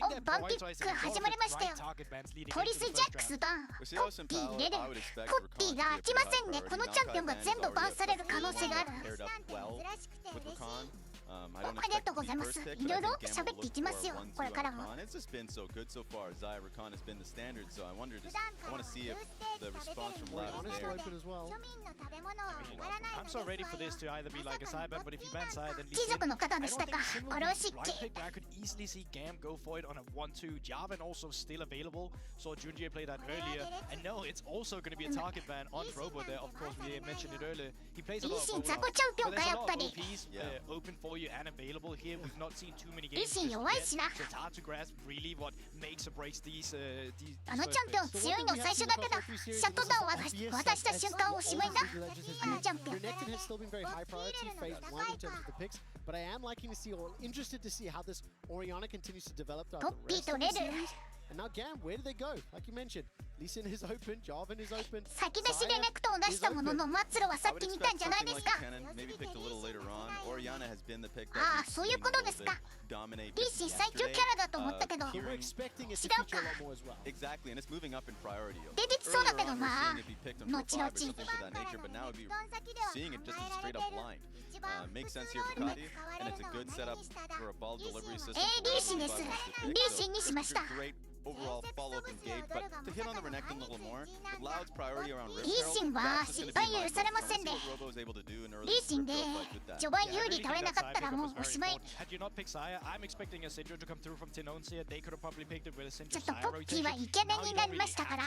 お、バンピック始まりましたよ。トリスジャックスバン、コッピー入れる。コッピーが飽きませんね。このチャンピオンが全部バンされる可能性がある。ありがとうございます。いろいろ喋っていきますよ、これからも。貴族の方でしたか、おろしき。GAM go for it on a 1-2. Jarvan also still available. Saw Junjie play that earlier. And no, it's also going to be a target ban on Robo there. Of course, we mentioned it earlier. He plays a lot of OPs, open for you and available here. We've not seen too many games. So it's hard to grasp really what makes or breaks these. あのチャンピオン強いの最初だけだ。シャットダウンを渡した瞬間おしまいだ。あのチャンピオン。But I am liking to see or interested to see how this Orianna continues to develop the rest of the series. And now GAM, where do they go? Like you mentioned, Lee Sin is open, Jarvan is open. 先出しでネクトを出したものの末路はさっき見たんじゃないですか。ああ、そういうことですか。リーシン最強キャラだと思ったけど違うか。出てきそうだけどな、後々。リーシンです。リーシンにしました。overall follow-up engage, but to hit on the Renekton a little more, with Loud's priority around Rift Herald, that's going to be my focus. We'll see what Robo is able to do in early fight with that. Had you not picked Saya, I'm expecting a Syndra to come through from Tenoncia. They could have probably picked it with a Syndra Saya rotation. Now you don't really have to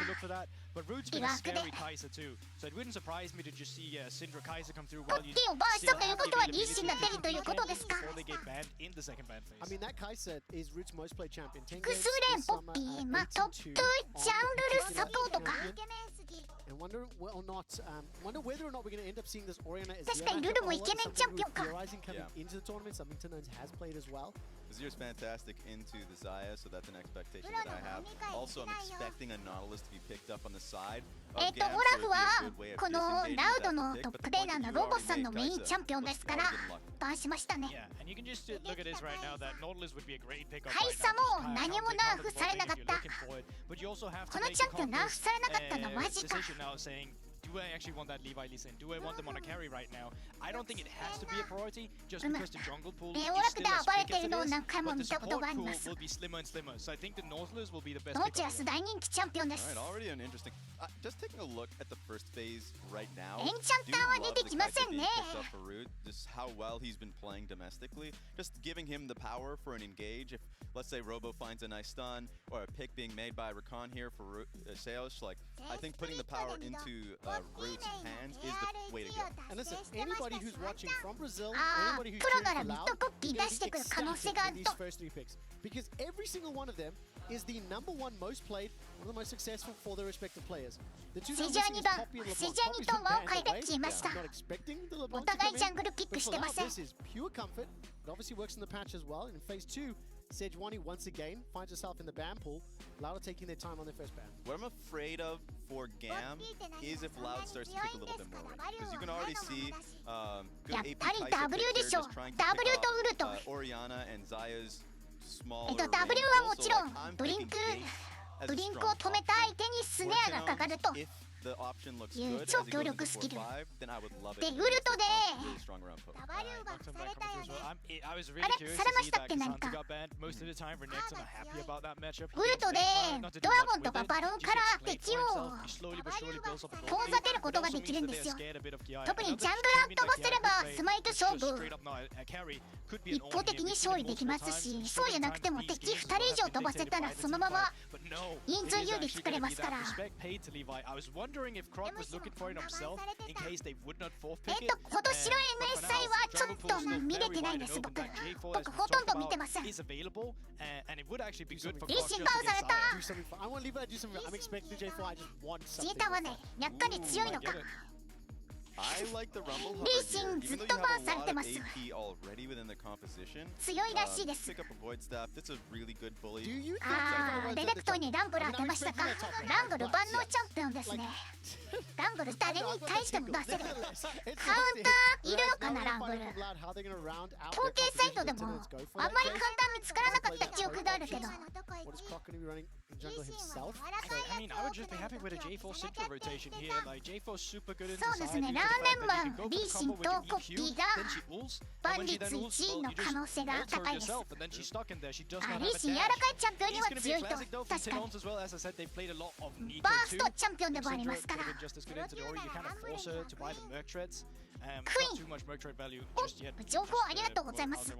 look for that, but Root's going to scary Kai'Sa too, so it wouldn't surprise me to just see Syndra Kai'Sa come through while you still have the ability before they get banned in the second ban phase. I mean, that Kai'Sa is Root's most played champion. 複数連ポッピー、まあトップジャンルルサポートか。And wonder whether or not we're going to end up seeing this Orianna as 確かにルルもイケメンチャンピオンか。Theorizing coming into the tournament, something Tenones has played as well. Azir's fantastic into the Xayah, so that's an expectation that I have. Also, I'm expecting a Nautilus to be picked up on the side. オラフはこのラウドのトッププレイヤーのロボさんのメインチャンピオンですからバンしましたね。カイサも何もナーフされなかった。このチャンピオンナーフされなかったのマジか。Do I actually want that Levi Lee Sin? Do I want them on a carry right now? I don't think it has to be a priority just because the jungle pool is still as big as it is, but the support pool will be slimmer and slimmer. So I think the Nautilus will be the best pick. Alright, already an interesting... just taking a look at the first phase right now, do love the character being picked up for Root, just how well he's been playing domestically, just giving him the power for an engage. If, let's say, Robo finds a nice stun, or a pick being made by Rakan here for Seosh, like, I think putting the power into Root's hands is the way to go. And listen, anybody who's watching from Brazil, anybody who's cheering for Loud, these first three picks. Because every single one of them is the #1 most played, one of the most successful for their respective players. The two numbers is Poppy and LeBlanc. Poppy's been banned, by the way. I'm not expecting the LeBlanc to come in. But for Loud, this is pure comfort. It obviously works in the patch as well. In phase 2, Sejuani once again finds herself in the ban pool. Loud are taking their time on their first ban. What I'm afraid of for GAM is if Loud starts to pick a little bit more range. Because you can already see good AP Kai'Sa pick here, just trying to pick off Orianna and Xayah's smaller range. W はもちろんドリンクを止めた相手にスネアがかかるという超強力スキルでウルトであれされましたっけ何かウルトでドラゴンとかバロンから敵を遠ざけることができるんですよ。特にジャングラー飛ばせればスマイト勝負一方的に勝利できますし、そうじゃなくても敵2人以上飛ばせたらそのまま人数有利作れますから。wondering if Krog was looking for it himself in case they would not fourth pick it. 今年の MSI はちょっと見れてないです僕ほとんど見てません。リーシンバウされた。ジータはね、やっぱり強いのか。I like the Rumble hover リーシン here. ずっ Even though と you バ have ン a され lot て of ます。 AP already within the composition, 強いらしいです。 pick up a void staff. That's a really good bully. Do you think あー、レベクトにランブル当てましたか。ランブル万能チャンピオンですね。ランブル誰に対しても出せる。カウンターいるのかな、ランブル。統計サイトでもあんまり簡単見つからなかった記憶があるけど。 What is Croc going to be running in jungle himself? I mean, I would just be happy with a J4 Central rotation here. Like J4's super good in そうですね、ラーメンマン、リーシンとコッピーが万率1位の可能性が高いです。あ、リーシン柔らかいチャンピオンには強いと、確かに。バーストチャンピオンでもありますから。クイーン、お、情報ありがとうございます。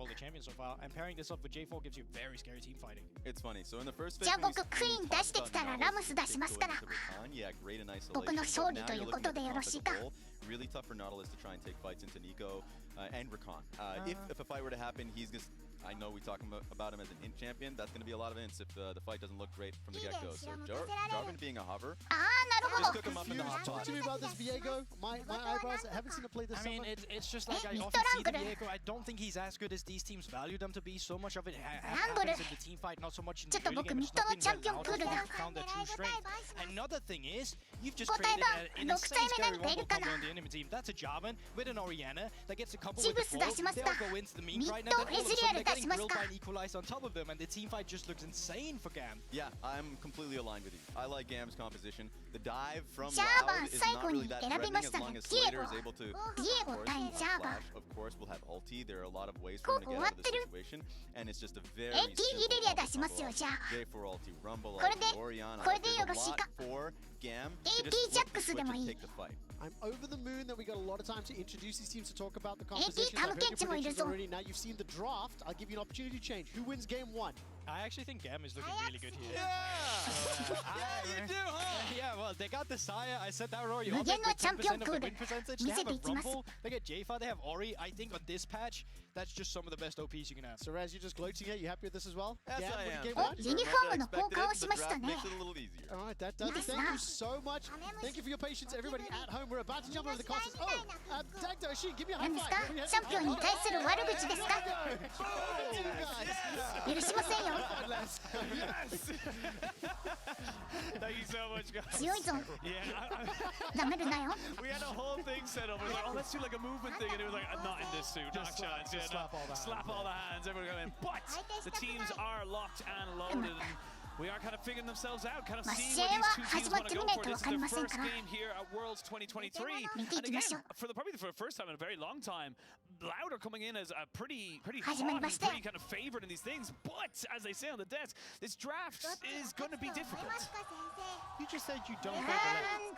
It's funny. So in the first phase, じゃあ when 僕 we クイーン出してきたらラムス出しますから。 Yeah, great in 僕の isolation. 勝利 Now とい you're うこと looking で at よ the ろ top しい of か。 the goal. Really tough for Nautilus to try and take fights into Nico and Rakan. If a fight were to happen, he's just. I know we talk about him as an int champion. That's going to be a lot of ints if the fight doesn't look great from the get-go. So Jarvan being a hover, あー、なるほ just ど。 cook him up in the hot Talk spot. to me about this Viego. My eyebrows. I haven't seen him play this I mean, summer. it's just like I Mid often see the Wrangler. Viego. I don't think he's as good as these teams value them to be. So much of it Wrangler. happens in the team fight, not so much in ちょ the っと early 僕 game. ミ It's ッド not の been チャンピオン well クールだ。 found their true strength. Another thing is, you've just 答え created ば an 6 insane 体目 scary 何かいる wombo か combo な。 on the enemy team. That's a Jarvan with an Orianna that gets a couple ジ with ブ the ス full. 出しまし They'll た。 go into the meat ミッ right ド now. Then レ all of ズ a リア sudden ル they're 出し getting ます grilled か。 by an equalizer on top of them, and the team fight just looks insane for GAM. Yeah, I'm completely aligned with you. I like GAM's composition. The dive from Jarvan Loud is 最 not 後 really に that 選び threatening ま as したね。 long as ディエ Slater ゴ。 is able to. ディエゴ対ジャーバン。 Of course, will have ulti. There are a lot of ways for him to get out of the situation, and it's just a very AT イレリア出しますよ、じゃあ。 J4 ulti, Rumble これで ulti, Orianna. これで There's よ a ろしい lot か。 for GAM to AT just ジャ flip ック the ス switch でも and いい。 take the fight. I'm over the moon that we got a lot of time to introduce these teams to talk about the AT compositions. I've heard your タムケンチもいる predictions ぞ。 already. Now you've seen the draft. I'll give you an opportunity to change. Who wins game one? I actually think GAM is looking really good here. Yeah, you do, huh? Yeah, well, they got the Saya. I said that already. 無限のチャンピオン 10% ク of ー the ル win percentage. 見 They せ have て a いきます。 Rumble. They get J5. They have Ori. I think on this patch, that's just some of the best OPs you can have. So Raz, you're just gloating here. You happy with this as well? Yes, Yeah, I winning am. game お one? ユニフォームの交換をしましたね。 Makes it a little easier. All right, that does. Yes, Thank sir. you so much. Thank you for your patience, everybody at home. We're about to jump over the consoles. Oh, Dagdo, Shin, give me a high 何です five. か。 Give me a チャンピオンに対する悪口ですか。 Boom, 許しませんよ。 guys. Thank you so much, guys. 強いぞ。 Yeah, なめるなよ。 we had a whole thing set up. We were like, oh, let's do like a movement thing. And it was like, not in this suit. Knock shots. Yeah, slap all the hands. slap all the hands. Everyone go in. But the teams are locked and loaded. And we are kind of figuring themselves out, kind of seeing where these two teams want to go for. This is their first game here at Worlds 2023. And again, probably for the first time in a very long time, Loud are coming in as a pretty hot and pretty kind of favored in these things. But as they say on the desk, this draft is going to be difficult. You just said you don't go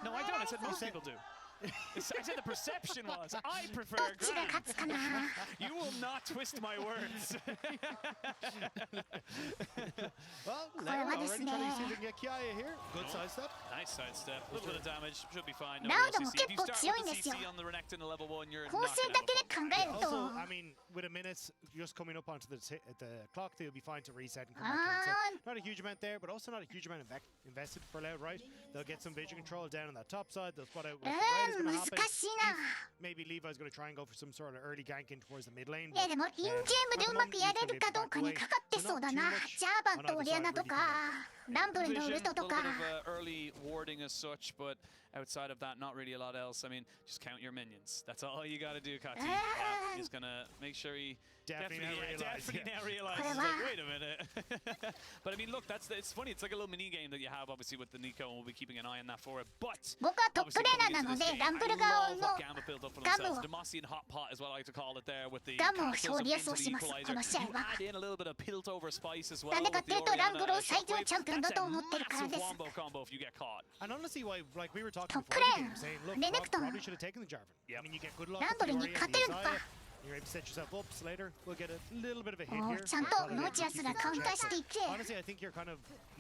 No, I don't. I said most people do. I said the perception was. I prefer どっちが Grant. 勝つかな。 You will not twist my words. Well, これはです already ね。 trying to see if we can get Kiaya here. Good sidestep. Nice sidestep. A little bit of damage. Should be fine. No Loud real も CC. If 結 you 構 start 強いん with で the すよ。 CC on the Renekton level 1, you're 構 not 成 gonna だ have け a で考えると。 Also, I mean, with a minute just coming up onto the clock, they'll be fine to reset and come back in. So not a huge amount there, but also not a huge amount invested for Loud, right? They'll get some vision control down on that top side. They'll spot out what the red is going to 難 happen. しいな。 Maybe Levi's going to try and go for some sort of early ganking towards the mid lane. いやでもインゲームでうまくやれるかどうかにかかってそうだな。ジャーバンとオリアナとか、ランブルのウル Vision, ト a と little か。 bit of early warding as such, but outside of that, not really a lot else. I mean, just count your minions. That's all you got to do, Kati. He's going to make sure he Definitely now realizes.これ Like, は wait a minute. But I mean, look, it's funny. It's like a little mini game that you have, obviously, with the Nico, and we'll be keeping an eye on that for it. But 僕はトップ obviously レーナー coming な into の this で game, ランブル I 側 love の what GAM have built up for GAM themselves. を Demacian hot pot is what I like to call it there with the ガムを castles 勝利予 into 想 the しますこ equalizer. の試合 You は。 add in a little bit of piltover spice as well. なんでか with っていう the とランブ Orianna ルを最強 shockwave. チャンピオンだ That's と a 思ってるから massive です。 wombo combo if you get caught. And honestly, like we were talking Top before the lane. game, saying, look, Renekton. Rob probably should have taken the Jarvan. Yep. I mean, you get good luck ラン with ブ the ルに Ori 勝 and て the るのか。 Isaiah. You're able to set yourself up. Slater will get a little bit of a hit お here. ちゃんとノーチアスがカウンターしていて。 Honestly, I think you're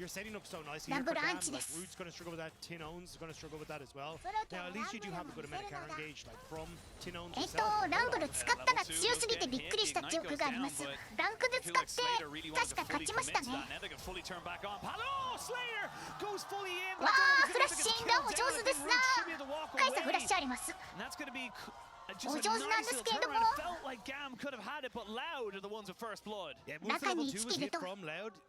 setting up so nicely. Here for Number GAM. anti Like, です。 Root's going to struggle with that. Tin Owns going to struggle with that as well. Now, at least you do have a good amount of counter engage, like from Tin Owns ラ himself. ンブル使ったら強すぎてびっくりしたって記憶があります。ランクで使って確か勝ちましたね。わあ、フラッシンがお上手ですな。カイさんフラッシュあります。お上手なんですけれども、中に1キルと。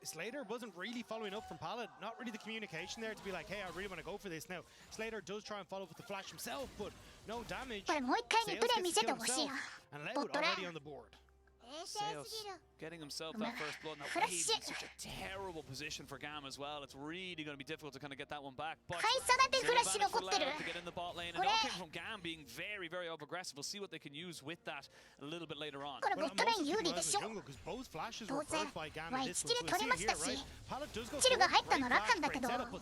Slater wasn't really following up from Pallet. Not really the communication there to be like, hey, I really want to go for this now. Slater does try and follow up with the flash himself, but no damage. これもう一回にプレイ見せてほしいな。 And Loud already on the board. Sales getting himself that first blood. Now, Wade in such a terrible position for GAM as well. It's really going to be difficult to kind of get that one back. But Sales managed to get in the bot lane, and it all came from GAM being very, very over-aggressive. We'll see what they can use with that a little bit later on. これボットレーン有利でしょ。当然、1キル取りましたし、チルが入ったの楽観だけど、序盤は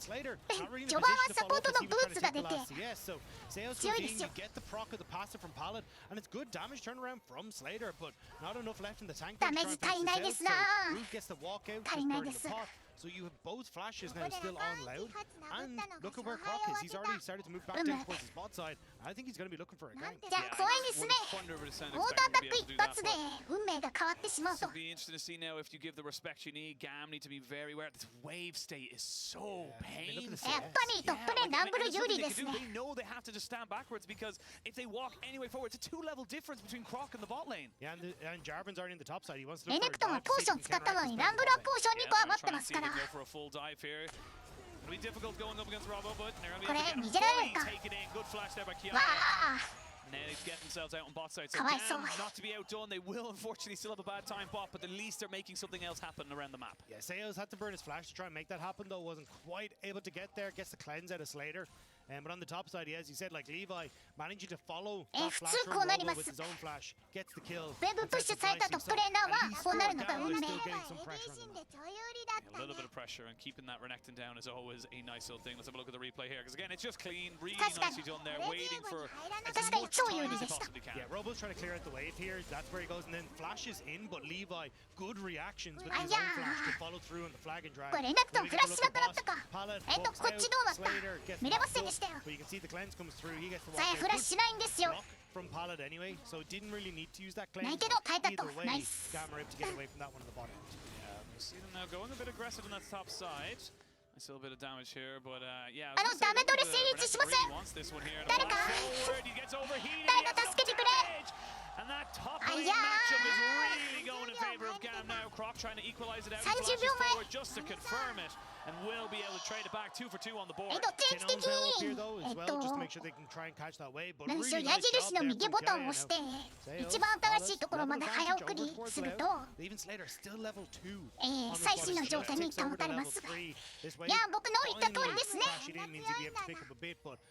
サポートのブーツが出て強いですよ。ダメージ足りないですな。足りないです。 So you have both flashes now still on Loud, and look at where Croc is. He's already started to move back down towards his bot side. I think he's going to be looking for a gank. じゃあ怖いですね。オーダーアタック一発で運命が変わってしまうと。It'll be interesting to see now if you give the respect you need. GAM need to be very aware. This wave state is so painful. やっぱりトップレーンランブル有利ですね。They know they have to just stand backwards because if they walk any way forward, it's a two-level difference between Croc and the bot lane. Yeah, and Jarvan's already in the top side. He wants to レネクトンはポーション使ったのにランブルはポーション2個余ってますから。 for a full dive here. It'll be difficult going up against Robo, but they're going to こ be れ able 逃 to げられるか。 take it in. Good flash there by Kiai. わあ。 Now they get themselves out on bot side. So かわいそう。 GAM, not to be outdone, they will unfortunately still have a bad time bot, but at least they're making something else happen around the map. Yeah, Sales had to burn his flash to try and make that happen, though wasn't quite able to get there. Gets the cleanse out of Slater. But on the top side, as you said, like Levi managing to follow that flash from Robo with his own flash, gets the kill. ウェブプッシュされたトップレーナーはこうなるのが運命。 A little bit of pressure and keeping that Renekton down is always a nice little thing. Let's have a look at the replay here because again, it's just clean, really nicely done there, waiting for as much time as they possibly can. Yeah, Robo's trying to clear out the wave here. That's where he goes and then flashes in, but Levi, good reactions with his own flash to follow through on the flag and drag. これレネクトンフラッシュなくなったか。こっちどうなった。見れませんでしたよ。 But you can see the cleanse comes through. He gets the さあフラッシュないんですよ。 from Pallet anyway, so didn't really need to use that cleanse. ないけど耐えたと。 Either way, ナイス。 GAM are able to get away from that one on the bottom. We see them now going a bit aggressive on that top side. I see a little bit of damage here, but yeah. ダメ取り成立しません。誰か。誰か助けてくれ。 And that top lane matchup is really going in favor of GAM now. Croc trying to equalize it out. 30秒前。 Just to confirm it, and will be able to trade it back 2 for 2 on the board. 定期的に何しろ矢印の右ボタンを押して一番新しいところまで早送りすると最新の状態に保たれます。いや僕の言った通りですね。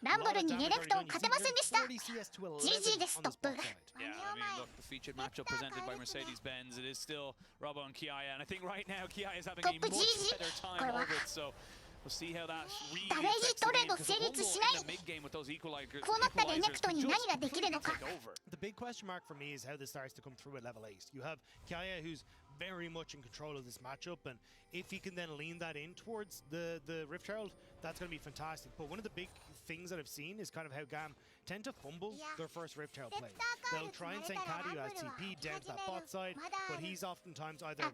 ランブルにレネクトン勝てませんでした。GG ですトップ。 Yeah, I mean, look, the featured matchup presented by Mercedes-Benz, it is still Robo and Kiai, and I think right now Kiai is having a much better time of it, so we'll see how that really affects the game, because the mid-game with those equalizers, the big question mark for me is how this starts to come through at level 8. You have Kiai, who's very much in control of this matchup, and if he can then lean that in towards the Rift Herald, that's going to be fantastic. But one of the big things that I've seen is kind of how GAM tend to fumble their first Rift Herald play. They'll try and send Kadu as TP down to that bot side, but he's oftentimes either the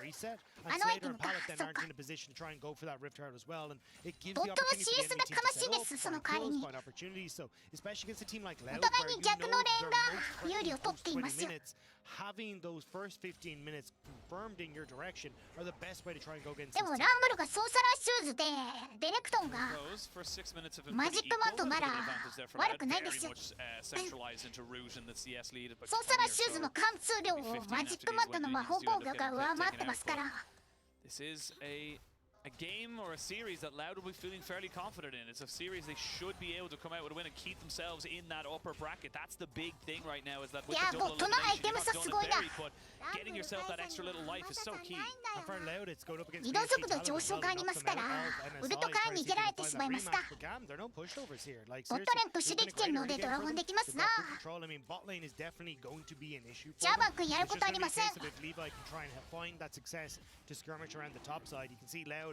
reset, and Slater and Pallet then aren't in a position to try and go for that Rift Herald as well, and it gives the opportunity for the enemy team to set up close point opportunities. So especially against a team like Loud, where you know they're most 20 minutes, having those first 15 minutes confirmed in your direction are the best way to try and go against this team. でもランブルがソーサラーシューズでデレクトンがマジックマントなら悪くないですよ。ソーサラーシューズの貫通量をマジックマントの魔法防御が上回ってますから。 This is a game or a series that Loud will be feeling fairly confident in. It's a series they should be able to come out with a win and keep themselves in that upper bracket. That's the big thing right now, is that with the double elimination, you've not done it buried, but getting yourself that extra little life is so key. 移動速度上昇がありますからウルトから逃げられてしまいますか。ボットレーンプッシュできてるのでドラゴンできますな。ジャーバン君やることありません。 to skirmish around the top side. You can see Loud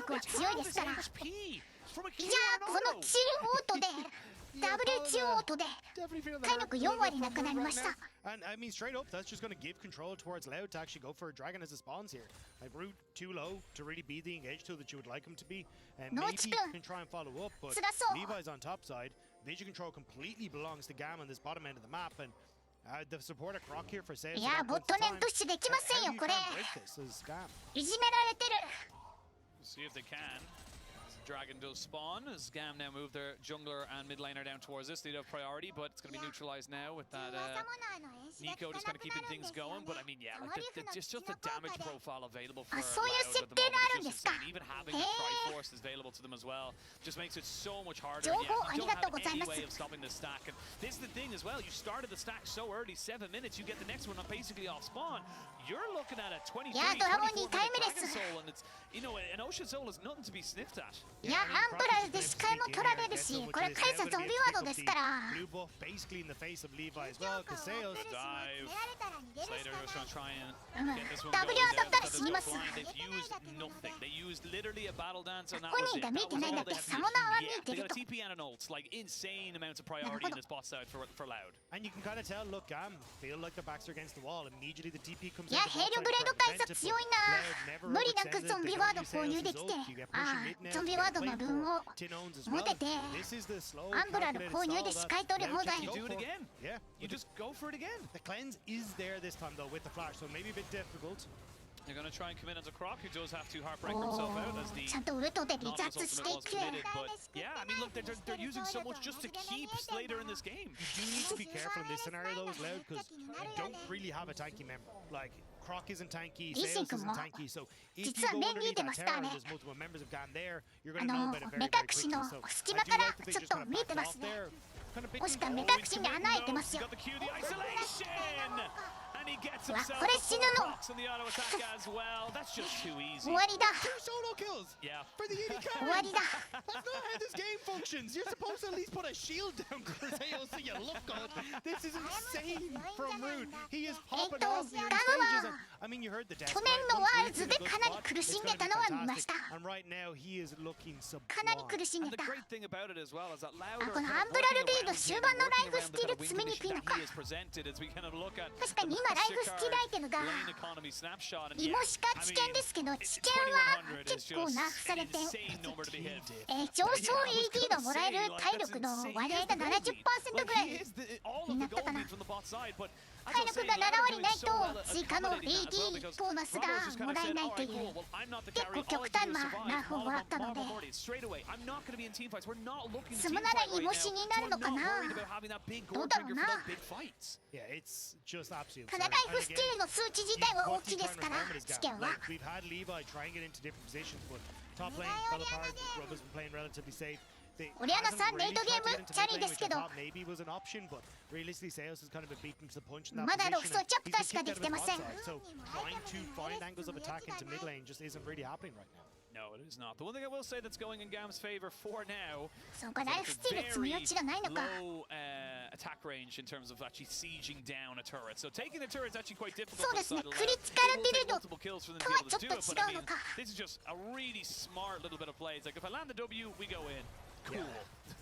力は強いですから。いやこのチルオートで W オートで体力4割なくなりました。 And I mean, straight up, that's just going to give control towards Loud to actually go for a dragon as it spawns here. Like, root too low to really be the engage tool that you would like him to be. And maybe you can try and follow up, but Levi's on top side. Vision control completely belongs to GAM on this bottom end of the map. And The support of Croc here for sales. いやボットレーンプッシュできませんよこれ。いじめられてる。 See if they can. Dragon does spawn as GAM now move their jungler and mid laner down towards this. They do have priority, but it's going to be neutralized now with that Nico just kind of keeping things going. But I mean, yeah, like just the damage profile available for Loud at the moment is just insane. Even having the Triforce is available to them as well just makes it so much harder. Yeah, you don't have any way of stopping this stack. And this is the thing as well. You started the stack so early, 7 minutes. You get the next one basically off spawn. You're looking at a 23, 24-minute Dragon Soul, and it's, you know, an Ocean Soul is nothing to be sniffed at. いやアンブラルで視界も取られるし、これカイサゾンビワードですから。 Blue buff basically in the face of Levi as well, because Sales dive. Slater was trying to try and get this one W going down. 当たったり死にます。 They've used nothing. They used literally a battle dance and that こ was こ it. にが見えてないんだって、サモナーは見えて They る got と。 a TP and an ult, like insane amounts of priority in this bot side for Loud. and you can kind of tell, look, GAM feel like their backs are against the wall. Immediately the TP comes いやヘイルグレードカイサ強いな。無理なくゾンビワード購入できて、ゾンビワードのルーンを持てて、アンブラル購入で視界取り放題。 You do it again. Yeah, You just go for it again. the cleanse is there this time though with the flash, so maybe a bit difficult. They're going to try and commit into Croc, who does have to heartbreak himself out as the ちゃんとウルトで離 Nautilus 脱してい ultimate was く。 committed. But yeah, I mean, look, they're using so much just to keep Slater in this game. You do need to be careful in this scenario though, as Loud, because you don't really have a tanky member. Like Croc isn't tanky, Sales isn't tanky, so if you go underneath that tower and there's multiple members of GAM there, you're going to know about it very, very quickly. So I do like that they just kind of backed off there. Kind of もしくは目隠しに穴開いてますよ。 Got the Q, the isolation! And he gets うわ himself これ死ぬ a の。 box on the auto attack as well. That's just too easy. 終わりだ。 Two solo kills Yeah. for the AD 終 carry. わりだ。 That's not how this game functions. You're supposed to at least put a shield down Cruzeiro so you look good. This is insane from Rude. He is hopping off the early stages. And, I mean, you heard the death. 去年のワールズでかなり苦しんでたのは見ました。 And right now he is looking かなり sublime. 苦しん And で the た。 great thing about it as well is that Loud are この kind ア of ンブラル working リード around 終 him, 盤のライ working フスティ around ル the 詰めにくいの win か。 condition that he has presented as we kind of look at 確かに今ライフスティルアイテムが lane economy snapshot. And イ yeah, モシカ I 知 mean, 見ですけど、知見は結構ナーフされて、insane number to be hit. 上昇 AD がもらえる体力の割合が 70% ぐらい。 all of the gold lead from the bot side, but 体力が7割ないと追加の AD ボーナスがもらえないっていう結構極端なナーフをもらったので住むならイモシになるのかなどうだろうな Yeah, it's just absolutely ただライフスティールの数値自体は大きいですから試験は We've had Levi try and get into different positions, but top lane, fell apart. Robo's been playing relatively safe. オリアナさんレートゲームチャリですけど maybe was an option, but realistically, Sales has kind of been beaten to the punch in that まだ6 position. 層チャプターしかできてません So trying to find angles of attack into mid lane just isn't really happening right now. No, it is not. The one thing I will say that's going in GAM's favor for now そうかライフスティール積む余地がないのか low attack range in terms of actually sieging down a turret. So taking the turret is actually quite difficult. そうですね for クリ Loud. ティカ It ル will ビ take ルド multiple kills for them と to は be ちょ able っ to と do 違 it. But I うの mean, か this is just a really smart little bit of plays. Like if I land the W, we go in. Cool.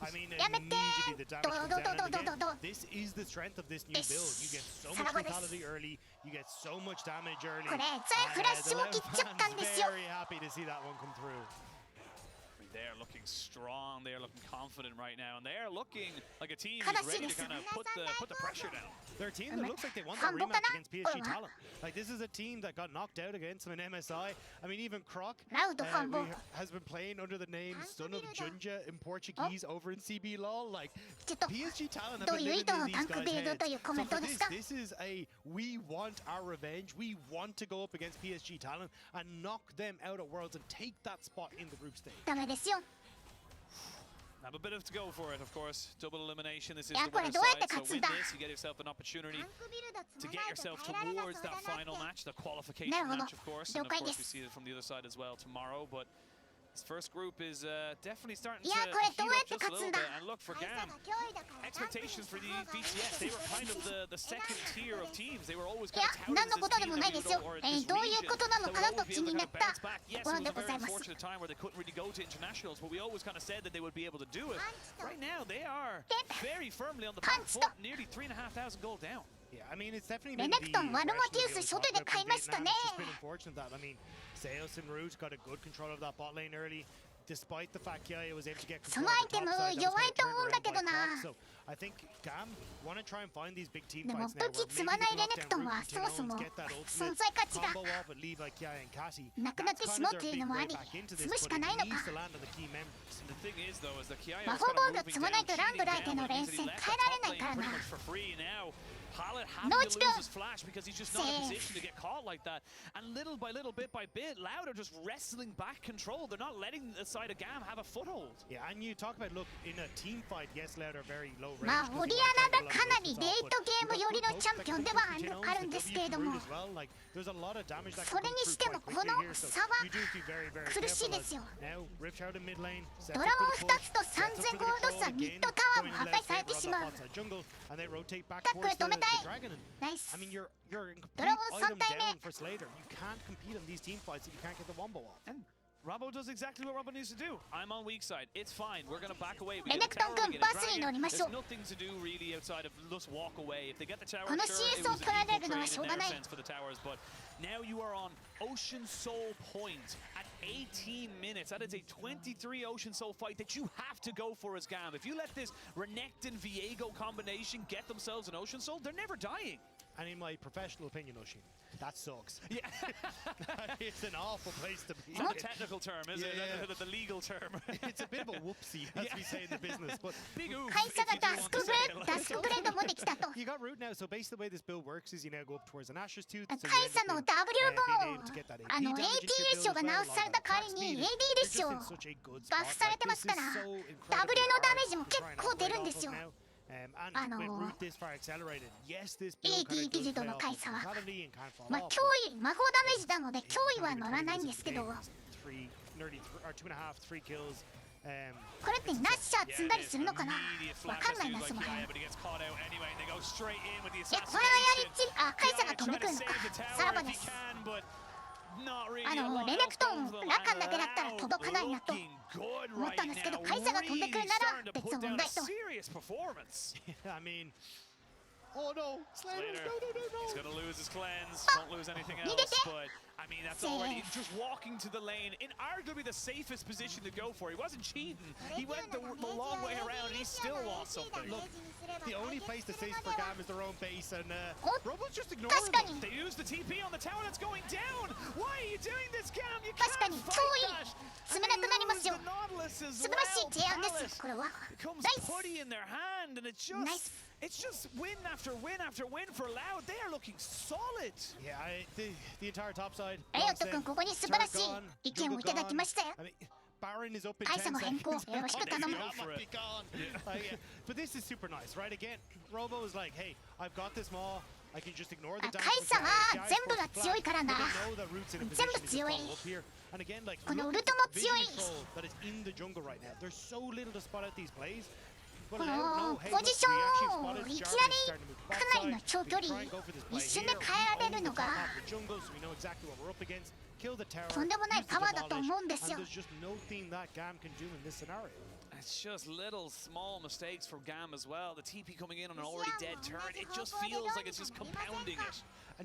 I mean, やめて immediately the damage ど comes うどう down ど and うどうどう again, this is the strength of this new build. You get so much vitality early, you get so much damage early. これザフラッシュも切っちゃったんですよ Very happy to see that one come through. They're looking strong. They're looking confident right now, and they're looking like a team悲who's しい ready で to す kind of put the pressure down. They're a team that looks like they want that 反応か rematch な against PSG これは Talent. Like this is a team that got knocked out against them in MSI. I mean, even Croc ラウド反応 has been playing under the name Son of Junja in Portuguese over in CB LoL. Like ちょっと PSG Talent ど have う been いう意 living 図の in タ these ンク guys' ビルドという heads. コメン So ト for です this, か this is a we want our revenge. We want to go up against PSG Talent and knock them out at Worlds and take that spot in the group stage. ダメですよ Have a bit of to go for it, of course. Double elimination. This is Yeah, the これ winner's どうやって side. So 勝つん win だ this, you get yourself an opportunity to get yourself towards that final match, the qualification なるほど match, of course. And 了 of 解で course, we す see it from the other side as well tomorrow. But this first group is definitely starting い to やこれ heat どうやっ up て just a 勝つ little んだ bit. And look for GAM. Expectations for the BTS, they were kind of the second tier of teams. They were always いや kind of touted 何 as の this ことで team も that ない would ですよ go or どう this いう region ことなの that か would なと always be 気 able に to な kind っ of た bounce back. Yes, ご it 覧 was で a ご very ざいます unfortunate time where they couldn't really go to internationals, but we always kind of said that they would be able to do it. Right now, they are very firmly on the back foot, nearly 3,500 gold down. Yeah, I mean, it's definitely レ been ネクトンワルマティウス the 初手で買いましたね It's just been unfortunate that, I mean, Sales and Root got a good control of that bot lane early. Despite the fact Kiaya was able to get そ control のアイ of テ the ム top side, that was 弱い kind of と思うん turned だけ around ど by な Croc. So I think GAM want to try and find these big team でも fights 武 now. 器積まないレネクトンはそもそも存在価値が combo off and leave like Kiai and Catty. なくなってしまうというのもあり積むしかないのか Needs to land on the key members. The thing is, though, is that Kiai 魔 is 法 kind ボ of ール moving 積まないと down, ランブ cheating ラーで down の because 連 he 戦 left 変え the られ top ないから lane な pretty much for free now. Pilot No, having it's to lose good. his flash because he's just not in a Safe. position to get caught like that. And little by little, bit by bit, Loud are just wrestling back control. They're not letting the side of GAM have a foothold. Yeah, and you talk about, look, in a team fight, yes, Loud are very low range. まあオリアナがかなりレートゲーム寄りのチャンピオンではあるんですけれども、それにしてもこの差は苦しいですよ。ドラゴン2つと3000ゴールド差、ミッドタワーも破壊されてしまう。タックル止めたい。ナイス。 I mean, you're in Dragon complete item 3体目。 down for Slater. You can't compete on these team fights if you can't get the wombo off. And Robbo does exactly what Robbo needs to do. I'm on weak side. It's fine. We're going to back away. We Renekton get the tower, we get a バスに乗り dragon. ましょう。 There's nothing to do really outside of just walk away. If they get the tower, この sure, it CS を was 取ら an れ equal るのは trade しょう in が their ない。 sense for the towers. But now you are on Ocean Soul Point at 18 minutes. That is a 23 Ocean Soul fight that you have to go for as GAM. If you let this Renekton Viego combination get themselves an Ocean Soul, they're never dying. And in my professional opinion, Oshin, that sucks. Yeah. It's an awful place to be. It's not a technical term, is it? Yeah. The legal term. It's a bit of a whoopsie, as we say in the business. But Big oof. カイサが if you ダス want ク to ブ say レ it. ダスクブレードもできたと。 you got root now, so basically the way this build works is you now go up towards an Asher's Tooth. So カイサの W もAT レッショが直された代わりに AD レッショバフされてますから W のダメージも結構出るんですよ。 And with root this far accelerated, yes, this AD build kind of ギル does ド play の off カイサは mentality and can't fall まあ off. 脅威魔法ダメージなので脅威は乗らないんですけど、こ Nearly 2.5, 3 kills. れってナッシャー積んだりするのかな、わかんないなその辺。いやこれはやりちあカイサが飛んでくるのか、さらばです。レネクトンラカンだけだったら届かないなと思ったんですけど、カイサが飛んでくるなら別の問題と。 I mean, oh no, Slater, no. He's gonna lose his cleanse, Ah, won't lose anything you else, did it. but I mean that's already just walking to the lane in arguably the safest position to go for. He wasn't cheating. He went the long way around and he still lost something. Look, the only place to safe for GAM is their own base, and Robo's just 確 ignoring か them. に They used the TP on the tower that's going down. Why are you doing this, GAM? You 確か can't に fight 脅威 that. 積めなくなりますよ。 The Nautilus as 素晴らしい well. 提案です Palace これは。 becomes ナイス putty in their hand, and it's Nice. just win after win after win for Loud. They are looking solid. Yeah, the entire top side. レオット君ここに素晴らしい意見をいただきましたよ。 I mean, Baron is up in カイ 10サの変更 seconds. よろしく頼む。 That might be gone. But this is super nice, right? Again, Robo is like, hey, I've got this maul. I can just ignore the カ damage. イサは全部が強いからな。 全部強い。 And again, like, この look ウル at トも the 強い。 vision control that is in the jungle right now. There's so little to spot out these plays. このポジションをいきなりかなりの長距離一瞬で変えられるのがとんでもないパワーだと思うんですよ。 It's just little small mistakes from GAM as well. The TP coming in on an already dead turn. It just feels like it's just compounding it.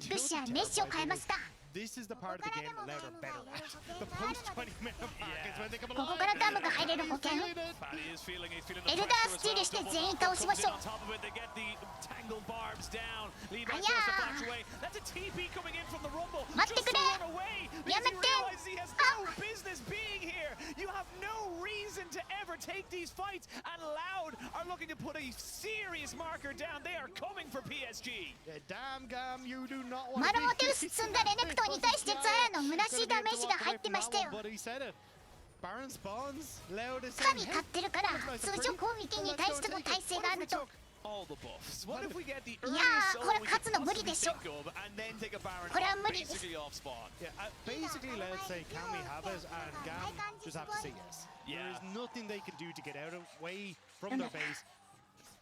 ルシアンメッシを変えました。 This is the part of the game that Loud are better at. The post 20-minute mark is when they come こ along. こからダムが入れる保険。 Fatty is feeling the エルダースチールして全員倒しましょう。 on top of it, they get the tangled barbs down. Levi Aya. forced to flash away. That's a TP coming in from the Rumble. 待ってく Just れ。 to run away because he やめて。 realizes he has no business being here. You have no reason to ever take these fights. And Loud are looking to put a serious marker down. They are coming for PSG. Yeah, damn GAM, you do not want マ to ルモテウス積んだレネクトンに対してザヤの虚しいダメージが入ってましたよ。 But he said it. Baron spawns. Loud is 神 saying, 買ってるから通常攻撃に対しての耐性があると。 All the buffs. What if we get the い earliest やー soul これ we 勝 could つの無理で possibly しょ。 think of and then take a Baron これは無理です。 basically off spawn? Yeah, basically, let's say, can we have it? And GAM just have to say yes. Yeah. There is nothing they can do to get out away from their base.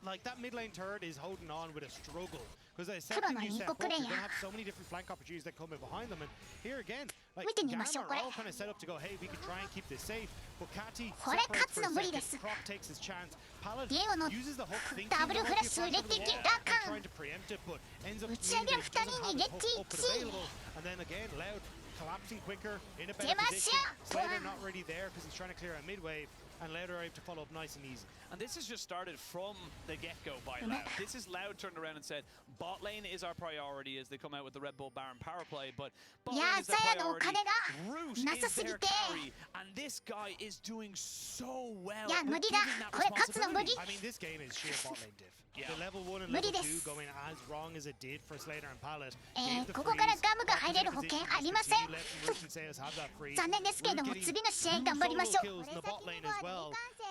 Like, that mid lane turret is holding on with a struggle. Because the second you step up, you're going to have so many different flank opportunities that come in behind them. And here again, like, GAM are all kind of set up to go, hey, we can try and keep this safe. But Catty separates for a second. Croc takes his chance. Pallet uses the hook, thinkingダブルフラッシュを入れていきラカン。 trying to preempt it, but ends up 打ち上げる2人に入れてい up き。 and available. And then again, Loud collapsing quicker in a better Demasiado. position. Slater not really there because he's trying to clear a mid wave, and Loud are able to follow up nice and easy. And this has just started from the get-go by Loud. This is Loud turned around and said, bot lane is our priority as they come out with the Red Bull Baron power play, but bot lane is their priority. Root is their carry, and this guy is doing so well. I mean, this game is sheer bot lane diff. The level 1 and level 2 going as wrong as it did for Slater and Pallet. ここからガムが入れる保険ありません。残念ですけれども次の試合頑張りましょう。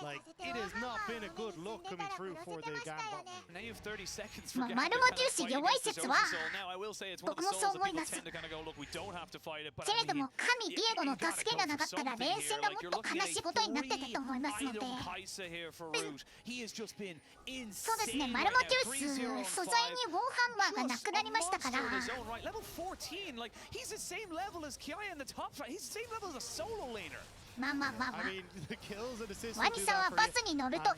Like, it has not been a good look coming through for the GAM bot lane. Now you have 30 seconds for GAM. 丸も重視弱い説は Now I will say it's one of 僕 the もそう souls 思 that いま people す。 tend to kind of go, look, we don't have to fight it, but けれど I mean, も神ディエゴの助けがなかったら連戦がもっと悲しいことになってたと思いますので。 Kaisa here for Root. He has just been そうですね、 insane 丸も right now. 重視素材にウォーハンマーがなくなりましたから。 Level 14, like he's the same level as Kiai in the top side. He's the same level as a solo laner. まあまあまあまあ。 I mean, the kills and assists ワニさんはバスに乗ると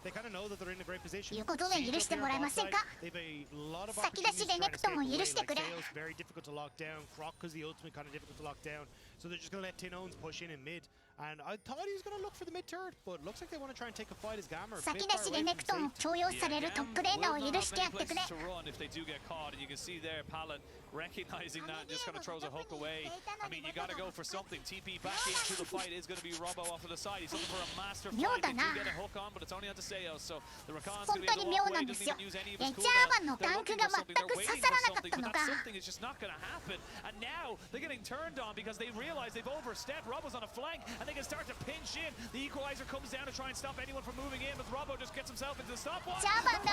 they kind of know that they're in a great position. いうことで許してもらえませんか。 先出しでネクトンを許してくれ。 Very difficult to lock down. Croc is the ultimate kind of difficult to lock down. So they're just going to let Tin Owns push in mid. And I thought he was going to look for the mid turret, but looks like they want to try and take a fight as GAM. 先出しでネクトンを強要されるトップレーナーを許してやってくれ。 If they do get caught, and you can see there, Pallet recognizing that, just kind of throws a hook away. I mean, you got to go for something. TP back into the fight is going to be Robo off to the side. He's looking for a master fight. They do get a hook on, but it's only on the Seos. So the Rakan's going to be able to walk away. Doesn't even use any of his cooldown. They're looking for something. They're waiting for something, but that something is just not going to happen. And now they're getting turned on because they realize they've overstepped. Robo's on a flank, and they can start to pinch in. The equalizer comes down to try and stop anyone from moving in, but Robo just gets himself into the stopwatch. ジャーマンだ。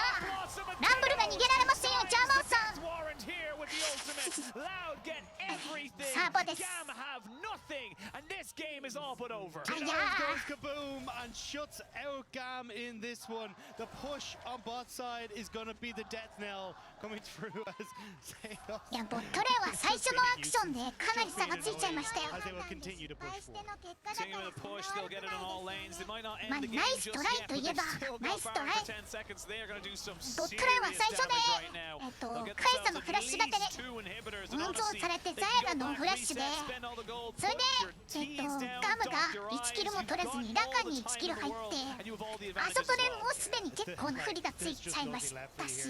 ランブルが逃げられませんよ、ジャーマンさん。 Warrant here with the ultimate. Loud get everything. サーバーです。 GAM have nothing, and this game is all but over. Tin Owns goes kaboom and shuts out GAM in this one. The push on bot side is going to be the death knell coming through as Seos. いや、ボットレーンは最初のアクションでかなり差がついちゃいましたよ。 As they will continue to push forward. Continue with the push, they'll get it on all lanes. They might not end まあ the game ナイス just トライ yet, と but いえ they've ば still ナイ got スト Baron ラ for イ。 10 seconds. They are going to do some ボッ serious トレーンは最初 damage right now. で、 They'll get カイサの themselves フラッ at シュ立て least で 2 inhibitors, 温 and 存 honestly, されて they ザ can ヤガ go の back, フラッシュで reset, spend all the gold, それ put で your tees down, ガムが dot your 1 eyes. キルも You've 取れず got にラカ all に the 1キ time ル in the 入っ world, て and you have all the あ advantages そこで as も well. うすでに結構な不利がついちゃいましたし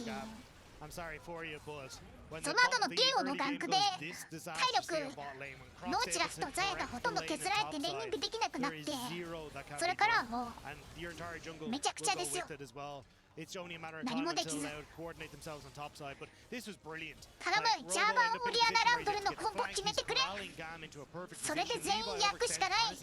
I'm sorry for you, but when その後のディエゴのガンクで体力ノーチラスとザヤがほとんど削られてレーニングできなくなってそれからはもうめちゃくちゃですよ It's only a matter of time until Loud coordinate themselves on top side, but this was brilliant. 頼むジャーマンオリアナランブルのコンボ決めてくれそれで全員焼くしかない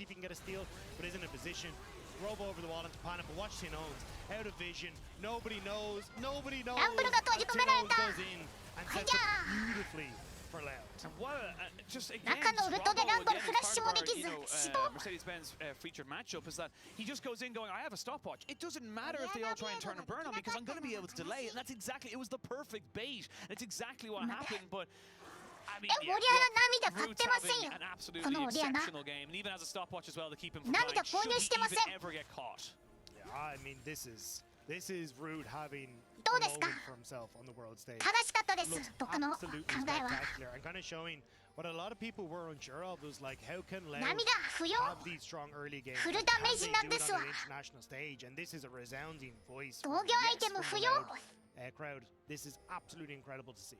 Robo over the wall into panic, but watch Tin Owns out of vision. Nobody knows. Nobody knows. ランブルが閉じ込められた Goes in and sets up beautifully for Loud. And what just again, 中のウルトでランブルフラッシュもできず 死亡 Mercedes-Benz featured matchup is that he just goes in going, I have a stopwatch. It doesn't matter if they all try and turn and burn on because I'm going to be able to delay it. And that's exactly, it was the perfect bait. And it's exactly what happened, but I mean, オリアナ涙買ってませんよ an この absolutely オリアナ exceptional game. And even as a stopwatch as well to keep him from 涙 dying. 購 Should 入 he してません even ever get caught? Yeah, I mean, this is Rude having ど a うですか moment for himself on the world stage. 正しかったです Looks 僕の考 absolutely えは spectacular and kind of showing what a lot of people were unsure of was like, how can Loud 涙不要 have these strong early games? フル Can ダメー they ジなん do で it す on わ an international stage? And this is a resounding voice 防 from 御アイテム from 不 the 要 Loud, crowd. This is absolutely incredible to see.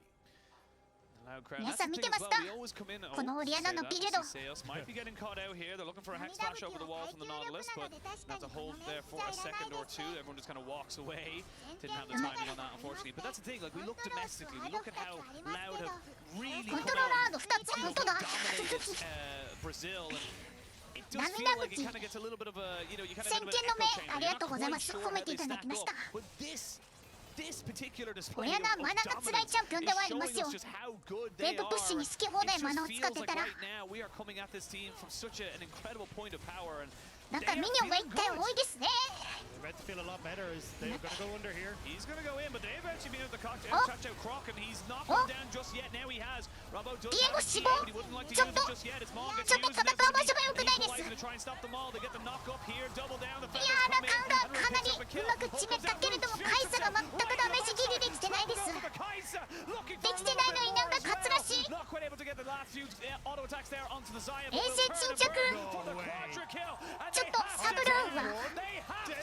Loud crowd. 皆 That's さ the ん見 thing て as ます well. か We always come in. このオリアナのビルド Seos might be getting caught out here. They're looking for a hex flash over the wall from the Nautilus, but not to hold there for a second or two. Everyone just kind of walks away. Didn't have the timing on that, unfortunately. But that's the thing. Like we look domestically, we look at how Loud have really コン come トローラ out ード2つ本当だ dominated Brazil. And it does feel like it kind of gets a little bit of a, you know, you kind of 先見の目 echo chamber. あり You're がと not うございま quite す sure 褒め how てい they ただき stack ました up. But this particular display 親な of マナが辛い dominance チャンピオンではあり is ま showing すよ us just how good ウェ they ブ are. プッシュに好き放 It 題マナ just を使っ feels て like たら right now we are coming at this team from such an incredible point of power, and なんかミニオンが1体多いですね They're about to feel a lot better as they're going to go under here. he's going to go in, but they've actually been able to touch Oh. out Croc, and he's not Oh. gone down just yet. Now he has. Robo does Diego have a死 GA, 亡 but he wouldn't like toちょっ use と it just yet. It's Maul gets ちょっと used, 戦 and う場所が良くないです Equalizer to try and stop them all. They get the knock up here, double down. The い Feathers やー come ラ in, カンが and かな Root り picks up a う kill. まく決めたけれどもカイサが全くダメージギリできてないです Kaisa looking で for a きて little ないの bit になん more か as 勝つらしい well. Not quite able to get the last few auto attacks there onto the Zaya. 衛星沈着 For the quadra kill, and ちょっ they と have サブルーンは多分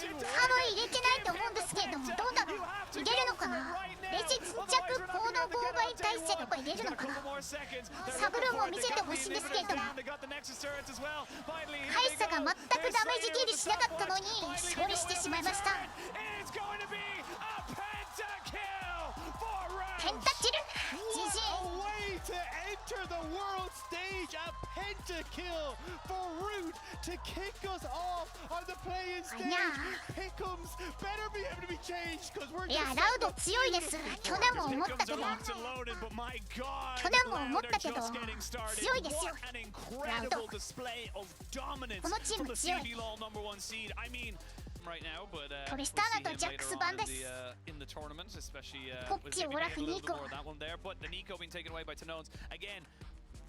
入れてないと思うんですけれども、どうだろう、入れるのかな。レジ沈着行動妨害体制とか入れるのかな。サブルーンも見せてほしいんですけれども、カイサが全くダメージディールしなかったのに勝利してしまいました。ペンタキル GG。 To enter the world stage, a pentakill for Root to kick us off on the play-in stage. Pick'ems better be able to be changed because we're いや、ラウド強いです。去年も思ったけど、強いですよ、ラウド。このチーム強い。トリスターナとジャックス版です。ポッチ、オラフ、ニーコ。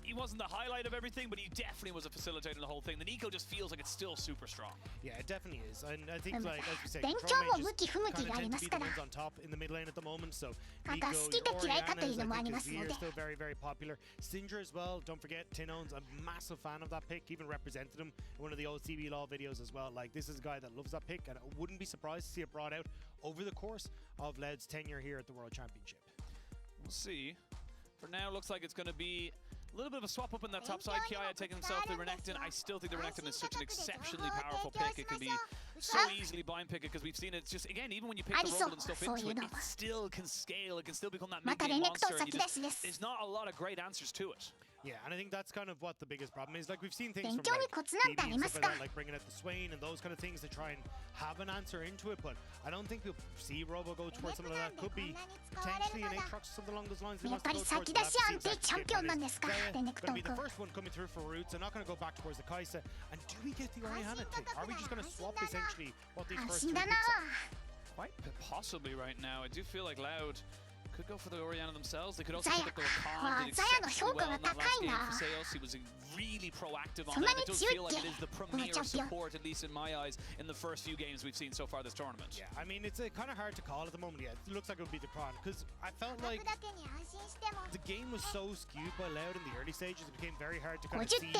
He wasn't the highlight of everything, but he definitely was a facilitator in the whole thing. The Nico just feels like it's still super strong. Yeah, it definitely is. And I think, like as you say, 勉強も向き不向きがありますから。 on top in the mid lane at the moment, so また好きか嫌いかというのもありますので。 still very, very popular. Syndra as well. Don't forget, Tinone's a massive fan of that pick. Even represented him in one of the old CB Law videos as well. Like this is a guy that loves that pick, and I wouldn't be surprised to see it brought out over the course of Led's tenure here at the World Championship. We'll see. For now, looks like it's going to be a little bit of a swap up in that top side. Kiaya taking himself the Renekton. I still think the Renekton is such an exceptionally powerful pick. It can be so easily blind pick it because we've seen it just, again, even when you pick the Rumble and stuff into it, it still can scale. It can still become that mid-game monster. And there's not a lot of great answers to it. Yeah, and I think that's kind of what the biggest problem is. Like we've seen things from like BB and stuff like that, like bringing out the Swain and those kind of things to try and have an answer into it. But I don't think we'll see Robo go towards something like that. Could be potentially an Aatrox, something along those lines. やっぱり先出し安定チャンピオンなんですか、レネクトン君。 The first one coming through for Roots. They're not going to go back towards the Kaisa. And do we get the Orianna take? Are we just going to swap essentially what these first two picks are? Quite possibly right now. I do feel like Loud could go for the Orianna themselves. They could also pick the Rakan. Did exceptionally well in that last game for Seos. He was really proactive on that. It does feel like it is the premier support, at least in my eyes, in the first few games we've seen so far this tournament. Yeah, I mean, it's kind of hard to call at the moment. Yeah, it looks like it would be the Kron because I felt like the game was so skewed by Loud in the early stages. It became very hard to kind of see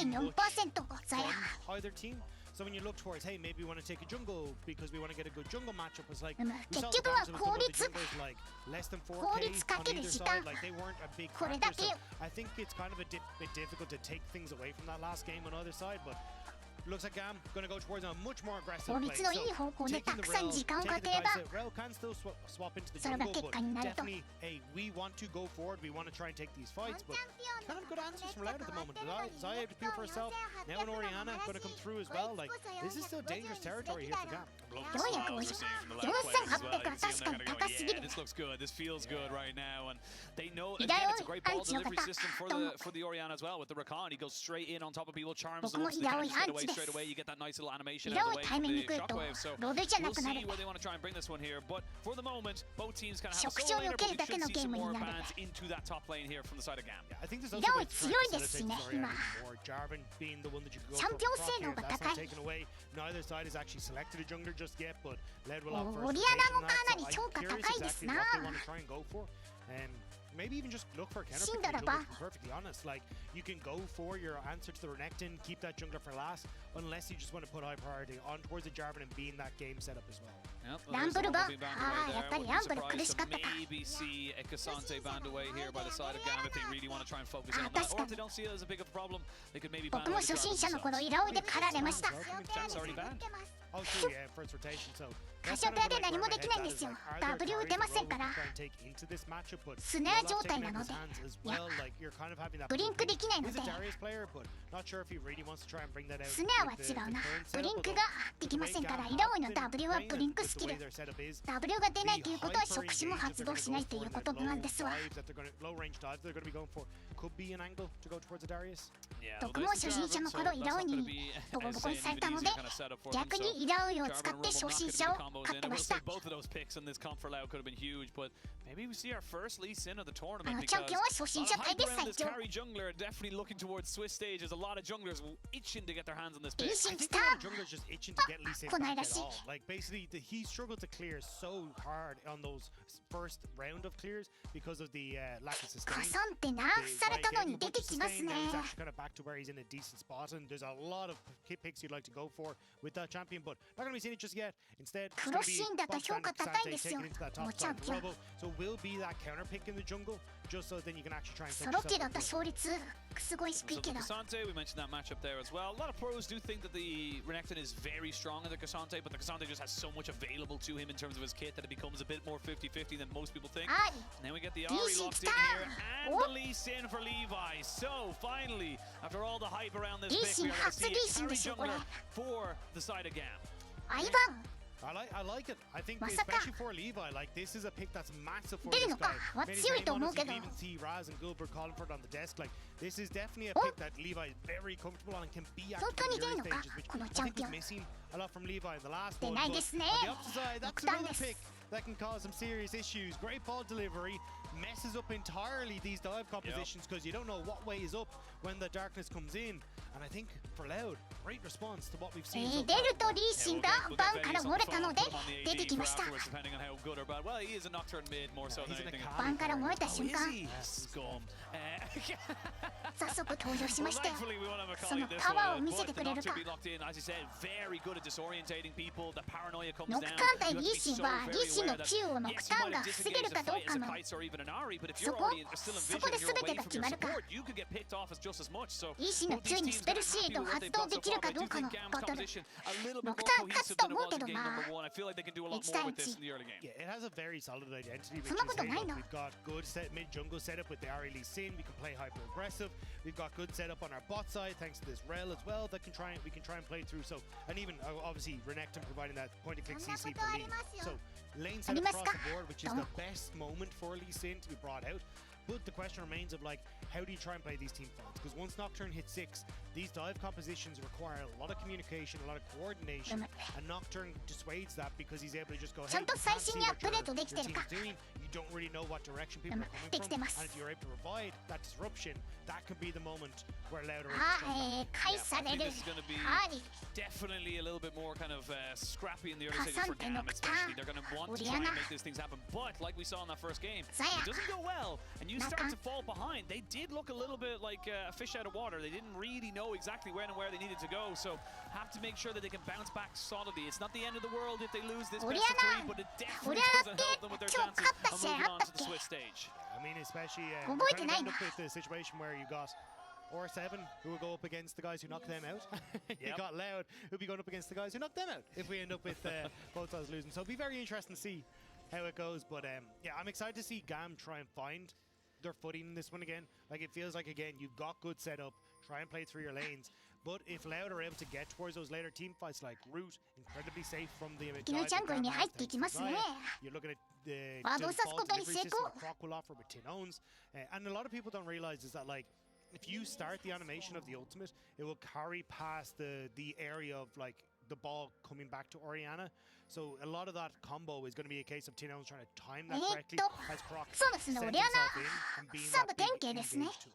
either team. So when you look towards, hey, maybe we want to take a jungle because we want to get a good jungle matchup, it's like we saw the junglers like less than 4K on either side, like they weren't a big factor. So I think it's kind of a bit difficult to take things away from that last game on either side, but looks like GAM going to go towards a much more aggressive play. So taking the Rel can still swap into the jungle, but definitely, hey, we want to go forward, we want to try and take these fights, but kind of good answers from Loud at the moment. Zaya able to peel for herself, now an Orianna going to come through as well. Like, this is still dangerous territory here for GAM. This looks good, this feels good right now, and they know, again, it's a great ball delivery system for the Orianna as well. With the Rakan, he goes straight in on top of people, charms them, straight away, you get that nice little animation out of the way from the shockwave. So we'll see where they want to try and bring this one here. But for the moment, both teams kind of have a solo laner, but we should see some more bands into that top lane here from the side of GAM. Yeah, I think there's also ways to facilitate this Orianna more. Jarvan being the one that you could go for here, that's not taken away. Neither side has actually selected a jungler just yet, but Led will opt for a selection on that. So I'm curious exactly what they want to try and go for. And maybe even just look for a counter pick, to be perfectly honest. Like, you can go for your answer to the Renekton, keep that jungler for last, unless you just want to put high priority on towards the Jarvan and be in that game setup as well. Maybe see a Cassante banned away here by the side of GAM if they really want to try and focus in on that. Or if they don't see it as a big of a problem, they could maybe ban away the Jack's already banned. Oh, true, yeah, first rotation, so カシオペアで何もできないんですよ。W 打てませんから。スネア状態なので、いや、ブリンクできないので、スネアは違うな。ブリンクができませんから、イラオイの W はブリンクスキル。W が出ないということは触手も発動しないということなんですわ。僕も初心者の頃、イラオイにボコボコにされたので、逆にイラオイを使って初心者を勝ってました。Both of those picks in this comp for Lau could have been huge, but Maybe we see our first Lee Sin of the tournament because チャンピオンは初心者帯で around 最 this 強 carry jungler are definitely looking towards Swiss stage. There's a lot of junglers itching to get their hands on this pick. リシ I ン来 think た a lot of junglers just itching to get Lee Sin back at この間し all. Like basically, he struggled to clear so hard on those first round of clears because of the lack of カ sustain. サンってナーフされたのに出てきますね He's actually kind of back to where he's in a decent spot, and there's a lot of picks you'd like to go for with that champion, but not going to be seeing it just yet. Instead, it's プ going ロ to be シーンだと Box 評価 and 高いで Casante すよ taking into that もう top チャ side ンピオン Robo, so will be that counter pick in the jungle, just so then you can actually try and ソ set ロキ yourself だ up と for 勝率すごい低い So け the ど Cassante, we mentioned that matchup there as well. A lot of pros do think that the Renekton is very strong in the Cassante, but the Cassante just has so much available to him in terms of his kit that it becomes a bit more 50-50 than most people think. はい And then we get the Lee Ari Sin locked in来た here and Oh. the Lee Sin for Levi. So finally, after all the hype around this Lee pick, Sin we are going to see初 Lee Sin で a しょ carry これ jungler for the side of GAM. アイバン I like it. I think まさか especially for Levi, like this is a pick that's massive for 出る this のか guy. は Many 強いと思う moments け you ど can even see Raz and Gilbert calling for it on the desk. Like this is definitely a Oh. pick that Levi is very comfortable on and can be 本 active 当 in に the 出る early のか stages, which この I チャン think ピオ is ン missing a lot from Levi in the last 出 one. ない But ですね on the opposite side, that's 極端 another です pick that can cause some serious issues. Great ball delivery messes up entirely these dive compositions because you don't know what way is up when the darkness comes in. And I think for Loud, great response to what we've え seen so ー出 far. るとリーシンが We'll バ get ンから Vegas 漏 on れ the た phone, ので put him on the 出て AD き for ました afterwards, depending on how good or bad. Well, he is a Nocturne mid more so He's than an anything. Akali バンから漏れた Oh, 瞬 is 間 he? Scum. 早速登場し Well, まして、 thankfully we won't have a そ Kali の this パワーを one. 見せて But く the れるか Nocturne be locked in, as you said, very good at disorientating people. The paranoia comes ノク down. ターン対 You have リ to ー be シン so は very リーシンの aware that 9をノク yes, タ you ーン might が have 防げる disengaged か the どう fight as か a の Kai'Sa or even an Ari, but if そ you're こ already still そこで envisioning your 全て way が from 決 your まるか support, you could get picked off as just as much. So リーシンの both these 9に teams スペル got シー happy ドを with what 発 they've 動 got で so きる far, か but I ど do うかの think GAM's バトル composition a little bit ノ more クターン勝 cohesive つと than it 思う was け in ど game な number 1. I feel like they can do a lot It's more with time this to- in the early game. Yeah, it has a very solid identity, which そんなこと is ない hey, な look, we've got good set mid jungle setup with the Ari Lee Sin. We can play hyper aggressive. We've got good setup on our bot side thanks to this Rel as well that we can try and play through. So and even obviously Renekton providing that point and click そんな CC こと for あ Lee. りますよ So lane あ setup ります across か the board, which is どうも the best moment for Lee Sin to be brought out. But the question remains of like, how do you try and play these team fights? Because once Nocturne hits 6, these dive compositions require a lot of communication, a lot of coordination, and Nocturne dissuades that because he's able to just go, ちゃ hey, んと you 最 can't 新 see にアッ what プ your, デートでき your てる team か is doing. You don't really know what direction people are coming できて from. ます And if you're able to provide that disruption, that could be the moment where Louder は is い返さ I れ think る this is going to be はい definitely a little bit more kind of scrappy in the early stages for Cassante GAM, especially. Nocturne. They're going to want to try and Oriana. make these things happen. But like we saw in that first game, Zaya. it doesn't go well, and you start Naka. to fall behind. They did look a little bit like a fish out of water. They didn't really know exactly when and where they needed to go, so have to make sure that they can bounce back solidly. It's not the end of the world if they lose this best of 3, but it definitely doesn't help them with their chances of moving on to the Swiss stage. I mean, especially覚えて kind ない of な end up with the situation where you got or7 who will go up against the guys who knocked them out. You Yep. got Loud who'll be going up against the guys who knocked them out if we end up with both sides losing. So it'll be very interesting to see how it goes. But yeah, I'm excited to see GAM try and find their footing in this one again. Like it feels like again you've got good setup, try and play through your lanes. But if Loud are able to get towards those later team fights like Root, incredibly safe from the 敵のジャングルに入っていきますね You're looking at the ワードを刺す ball ことに delivery 成 system 功 that Croc will offer with Tin Owns. And a lot of people don't realize is that like if you start the animation of the ultimate, it will carry past the area of like the ball coming back to Oriana. So a lot of that combo is going to be a case of Tin Owns trying to time that correctly as Croc そうですね sends オリア himself ナ in and being サブ that big 典型ですね engage tool.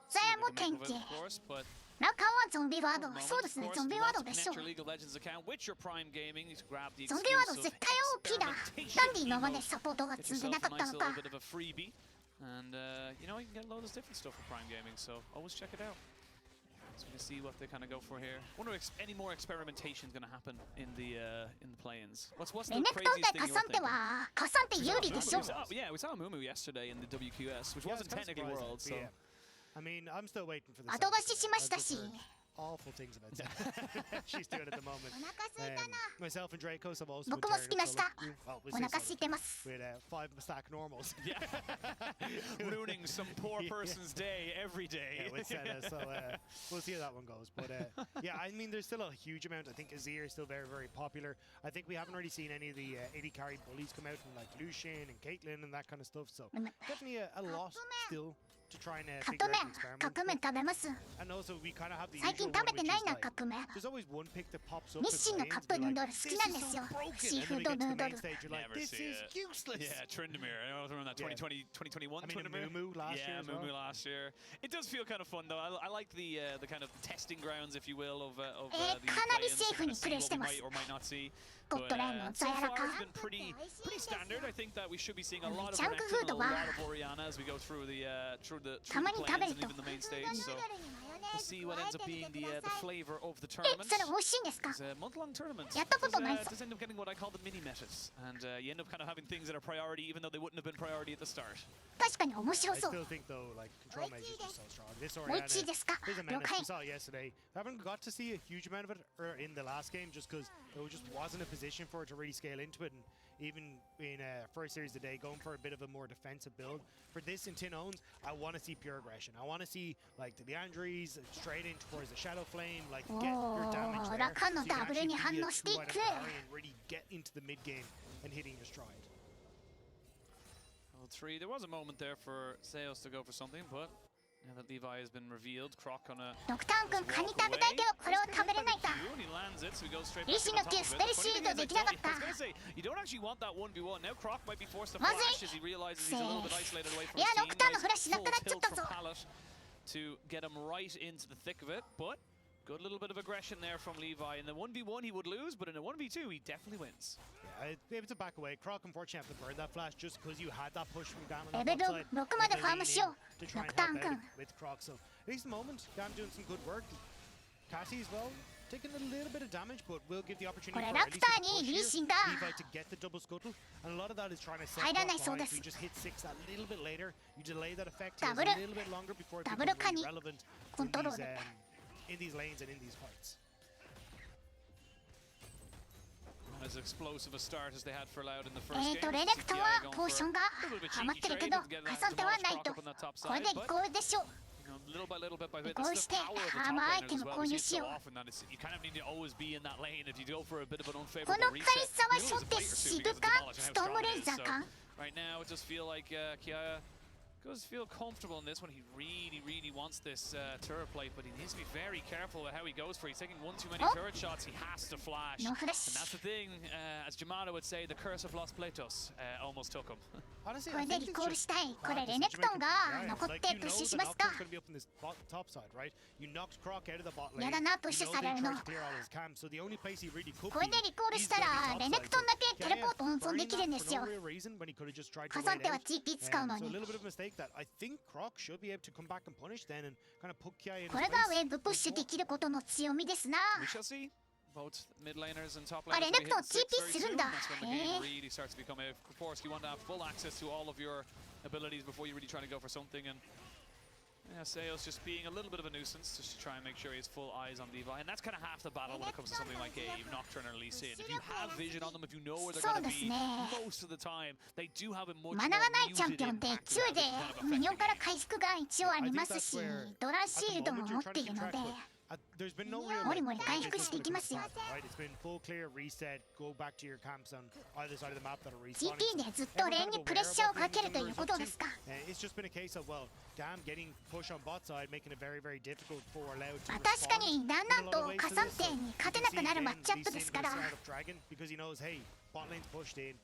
ザヤも典 Of 型 course, but 中はゾンビワード moment, そうですね of course, ゾンビワードで let's しょ connect your League of Legends account with your Prime Gaming. You grab the ゾンビワード exclusive 絶対大きいだ experimentation なんで今まで emote. サポートが Get 積んで yourself なか a ったの nice か little bit of a freebie. And, you know, you can get a lot of different stuff for Prime Gaming, so always check it out. So we can see what they kind of go for here. Wonder if any more experimentation is going to happen in the play-ins. What's レ the ネクター craziest 対 thing カ you're サンテ thinking? はカサンテ有利でしょ Yeah, we saw Mumu yesterday in the WQS, which Yeah, wasn't it's kind of technically surprising, Worlds, but so... yeah. I mean, I'm still waiting for this. 後出ししましたし Awful things about that. She's doing at the moment. お腹すいたな Myself and Dracos have also 僕 been も好き turning ま up し so た like, well, we'll お see 腹 some 空いてます with 5 stack normals. Yeah. Ruining some poor Yeah. person's day every day. Yeah, with Senna, so we'll see how that one goes. But yeah, I mean, there's still a huge amount. I think Azir is still very, very popular. I think we haven't really seen any of the 80 carry bullies come out from like Lucian and Caitlyn and that kind of stuff. So definitely a lot still to try and カッ figure プ麺 out the experiment. カップ麺食べます And also we kind of have the 最近 usual 食べ one, て which ない is な like カップ麺 there's always one pick that pops up 日 and 清のカッ flames, プ you're ヌード like, ル好 this きなん is です so よ broken. シー And フ then ー we ド get ヌ to ー the ド main ル stage, you're like, Never this see is it. useless. Yeah, Tryndamere. I don't remember that Yeah. 2021 I mean, Tryndamere. Mumu last year Yeah, as well. Mumu last year. It does feel kind of fun though. I like the kind of testing grounds, if you will, of the かなり play-ins セー to フ kind に of プ see レイして what we ます might or might not see. ゴッドラインの So ザヤラ far か it's been pretty standard. I think that we should be seeing a lot of ジャンクフー Renekton and ド a は lot of Orianna as we go through the たまに食べ planes る and と even the main stage. So we'll see what ends up being the flavor of the え tournament. それ美味しいんですか It's a month-long tournament. やったことないです It does end up getting what I call the mini metas, and you end up kind of having things that are priority, even though they wouldn't have been priority at the start. 確かに面白 I そう still think though, like control mage is just so strong. This もう一位 Orianna ですか is a 了 menace. 解 We saw it yesterday. I haven't got to see a huge amount of it in the last game just because there just wasn't a position for it to really scale into it. And even in first series today, going for a bit of a more defensive build. For this in Tin Owns, I want to see pure aggression. I want to see like the Leandries straight in towards the Shadow Flame, like get your damage there. ラカンの So you can ダブル actually に be 反 a 応してい two-item く carry and really get into the mid game and hitting your stride. Level 3, there was a moment there for Seos to go for something, but now that Levi has been revealed, Croc on a ドクターン君カニ食べたいけどこれは食べれないか and he lands it, so he goes straight リ back シ on の top 級 of ス it. ペル The シ funny ール thing ド is, できなかっ I was た gonna say, you don't actually want that 1v1. Now Croc might be forced to まずい flash as he realizes he's a little bit isolated away from いや his ド team. クターンの Nice フラッシュな full くなっちゃ tilt った from ぞ Pallet to get him right into the thick of it, but good little bit of aggression there from Levi. In the 1v1 he would lose, but in a 1v2 he definitely wins. Yeah, able to back away. Croc unfortunately have to burn that flash just because you had that push from GAM レ on ベ the ル top side. 6までファームしよう To try ド and クターン help 君 out with Croc. So at least the moment, GAM doing some good work. Cassie as well, taking a little bit of damage, but will give the opportunity これ for ラ at プ least タ a ーに push リー here. シンが Levi to get the double scuttle, and a lot of that is trying to set 入ら Croc ないそうで behind. す So you just hit 6 a little bit later. You delay that effect ダ here ブル a little bit longer before it ダブル becomes カニ really relevant コントロール in these lanes and in these fights. As explosive a start as they had for Loud in the first game. レネクトは CPI ポーションが going for a little bit ハマっ cheeky てるけ trade ど to get 破産手は demolish ない Croc と up on that top これ side, でリ but コールでしょう little by little bit by bit, こ that's う the して power of the アーマー top アイ laners テ as ム well. 購 We see 入 it し so よう often that you kind of need to always be in that lane. If you go for a bit of an こ unfavorable の reset, カイサは you しょ lose っ a て fight or two シ because ブ of か demolish and ス how トーム strong レ it イ is. ザー So か right now, it does feel like Kiaya does feel comfortable in this one. He really wants this turret plate, but he needs to be very careful with how he goes for it. He's taking one too many Oh. turret shots. He has to flash. ノーフラッ And シ that's the thing, as Jamada would say, the curse of Los Platos almost took him. Honestly, こ I れで think リ it's コール just したいこ bad れレネク decision トンが making. 残 Like, って you プッ know シュ the しますか Nocturne's going to be up in this top side, right? You knocked Croc out of the bot lane. やだなプッ You シュ know さ they れるの tried to clear all his camps, so the only place he really could これで be リコール is した gonna ら be レ top ネ side. クトンだけテレポート温 Burning 存できるんです for よ no real reason when he could have just tried to 火 wait 山手は out. TP 使うの So a に little bit of a mistake that I think Croc should be able to come back and punish then and kind of put Kiai in こ his れがウ place. ェーブプッシュできることの強みですな We shall see. Both mid laners and top あ laners レ will ネ be クトン hitting six TP very する soon. んだ That's when the game really starts to become Of course, you want to have full access to all of your abilities before you really try to go for something. And yeah, Seos just being a little bit of a nuisance just to try and make sure he has full eyes on Levi. And that's kind of half the battle when it comes to something like a Nocturne or Lee Sin. If you have vision on them, if you know where they're going to be, そうですね most of the time, they do have a much マ more ナがないチャン muted ピオンって impact 2 で that kind of ミニオン affect から the game. 回復が一応ありますし I think that's where ドランシー At ル the ドも moment, 持 you're っ trying て to い keep るの track, で but there's been no real もりもり回復していきますよ right? It's been full clear reset, go back to your camps on either side of the map that are respawning. TP でずっとレーンにプレッシャーをかけるということですか It's just been a case of, well, GAM getting push on bot side, making it very difficult for Loud to まあ確かにだんだん respond と in a lot of ways 加 to 算 this. 点に勝てなくなるマッチアップですから Lee Sin goes out of Dragon because he knows, hey, bot lane's pushed in.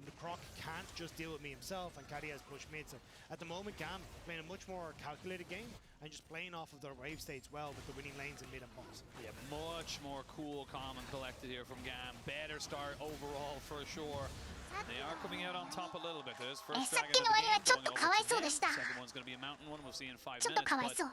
The Croc can't just deal with me himself, and Caddy has pushed mid. So at the moment, GAM playing a much more calculated game and just playing off of their wave states well with the winning lanes in mid and bot. Yeah, much more cool, calm, and collected here from GAM. Better start overall for sure. They are coming out on top a little bit. There's first さっ dragon き of の the 終わりは game ちょっ going と over かわい to そうで GAM. した Second one's going to be a mountain one. We'll see in 5ちょっと minutes. かわい But そう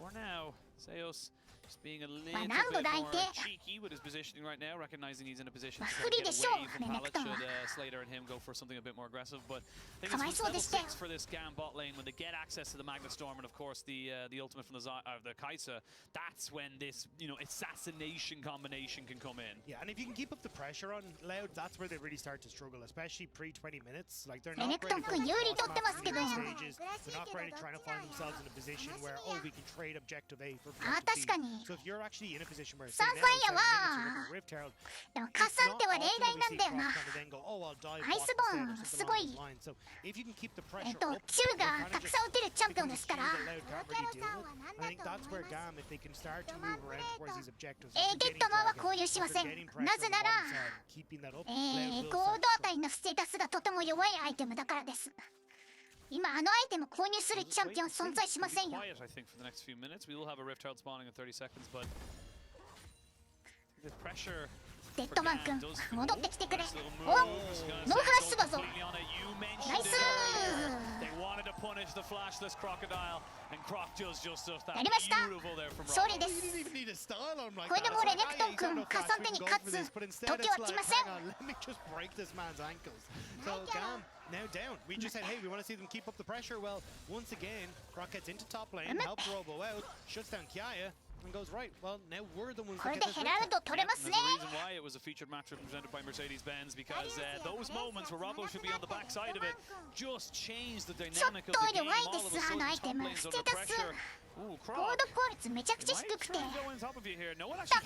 for now, Seos just being a little まあ何度 bit 抱い more て cheeky with his positioning right now, recognizing he's in a position まあ to 不 kind 利 of で get しょう away from レネク Pallet トン should は Slater and him go for something a bit more aggressive. But I think かわい it's そうで level したよ 6 for this GAM bot lane when they get access to the Magna Storm and of course the ultimate from the Kai'Sa. That's when this assassination combination can come in. Yeah, and if you can keep up the pressure on Loud, that's where they really start to struggle, especially pre 20 minutes. Like they're レ not ネクトン ready 君 for 有利取ってますけど stages. They're not ready trying to find themselves in a position where, oh, we can trade objective A for あ objective 確か B. に So if you're actually in a position where サンファイアはでもカサンテは例外なんだよな。アイスボーンすごいキューがたくさん打てるチャンピオンですから。ゲットマンは交流しません。なぜならゴールドあたりのステータスがとても弱いアイテムだからです。今あのアイテム購入するチャンピオン存在しませんよ。デッドマン君戻ってきてくれ。お、ノーフラッシュだぞ。ナイスやりました。勝利です。これでもうレネクトン君カサンテに勝つ時は来ません。Now down. We just said, hey, we want to see them keep up the pressure. Well, once again, Croc gets into top lane, helps Robo out, shuts down Kiaya, and goes right. Well, now we're the ones that get this victory. There's a reason why it was a featured matchup presented by Mercedes-Benz, because those moments where Robo should be on the backside of it just changed the dynamic of the game. All of a sudden, top lane's under pressure. ゴールド効率めちゃくちゃ低くて、こ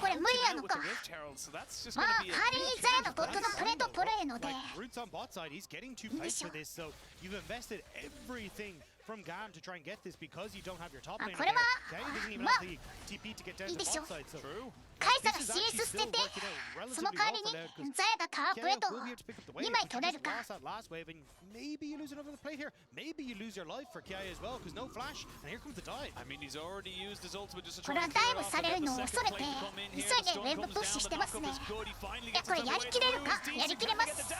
れ無理なのか。まあ代わりにザヤのボットのプレート取れるので。From GAM to try and get this because you don't have your top lane. これはまあいい TP to get down で to しょ。 bot side. So カイサが CS 捨てて、その代わりにザヤがカープへと2枚取れるか。 Maybe you lose another play here. Maybe you lose your life for Kiaya as well because no flash and here comes the dive. I mean, he's already used his ultimate just to こ try れは and ダ clear イブ off さ and れ get る the のを second 恐れて plate to come in 急い here. でウェブプッシュしてますね。いやこれやりきれるか。やりきれます。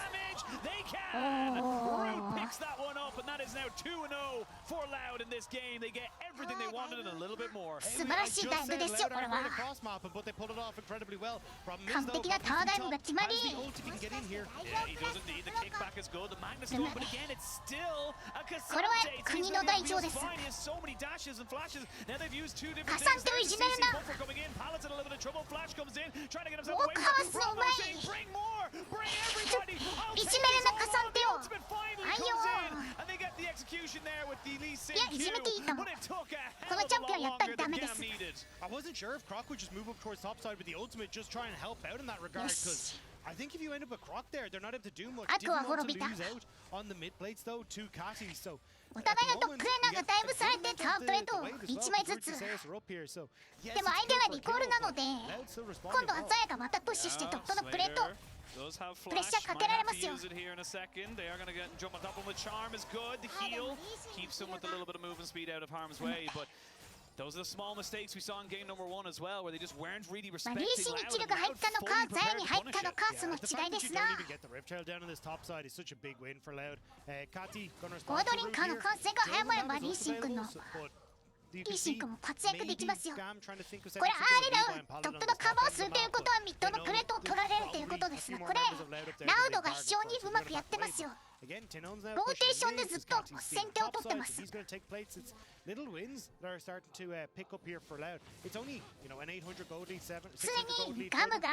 They can! Root picks that one up, and that is now 2-0 for Loud in this game. They get everything they wanted and a little bit more. 素晴らしいダイブですよこれは。完璧なタワーダイブが決まり。 Yeah, he doesn't need the kickback is good. The Magnus Storm, but again, it's still a これは Cassante. 国の代表です。 Fine, he has so many dashes and flashes. Now they've used two different カサン things. テをい There's じめる CC な。 Buffer coming in. Pallets in a little bit of trouble. Flash comes in, trying to get himself お away カ from ー it. スのう Robo ま saying, い。 bring more, bring everybody. いじめるなカサンテを。 Ultimate finally あい comes よ。 in, and they get the execution there with the Lee Sin いやいじめていいと思う。 But it took a こ hell の of チャ a ンピオン lot やっぱり longer ダ than メで GAM す。 needed. I wasn't sure if Croc would just move up towards top side with the ultimate, just try and help out in that regard. Because I think if you end up with Croc there, they're not able to do much. Didn't want to lose out on the mid plates though to Catty. So お互いのドッグエナがダイブされてタートへと1枚ずつ。でも相手がリコールなので、今度はザヤがまたプッシュしてトップのプレート。 Does have flash. プレッシャーかけられますよ。 Might have to use it here in a second. They are going to get jump on top of him. The charm is good. The heal keeps him with a little bit of movement speed out of harm's way. But those are the small mistakes we saw in game number 1 as well, where they just weren't really まあ respecting リーシにキル Loud が and 入ったの Loud か fully ザヤ prepared に to 入った punish の it. かその the 違 fact いで that す you な。 don't even get the Rift Trail down on this top side is such a big win for Loud. Catty gonna ゴ respond ード to リン root カーの here. 完成が早まれば Don't リー have シン君の those available, but you リ can ーシン see 君も活躍できますよ。 GAM trying to think of これ setting アーリ something ラウン to トップのカバーをするということはミッドのプレートを取られるということですね。これラウドが非常にうまくやってますよ。 Again, Tenon's now ローテーションで pushing ずっ mid, と Catty's 先 seeing 手を top 取って side, ま but す。 he's going to take plates. It's little wins that are starting to pick up here for Loud. It's only, you know, an 800 gold lead, 600 gold 常に lead. ガムが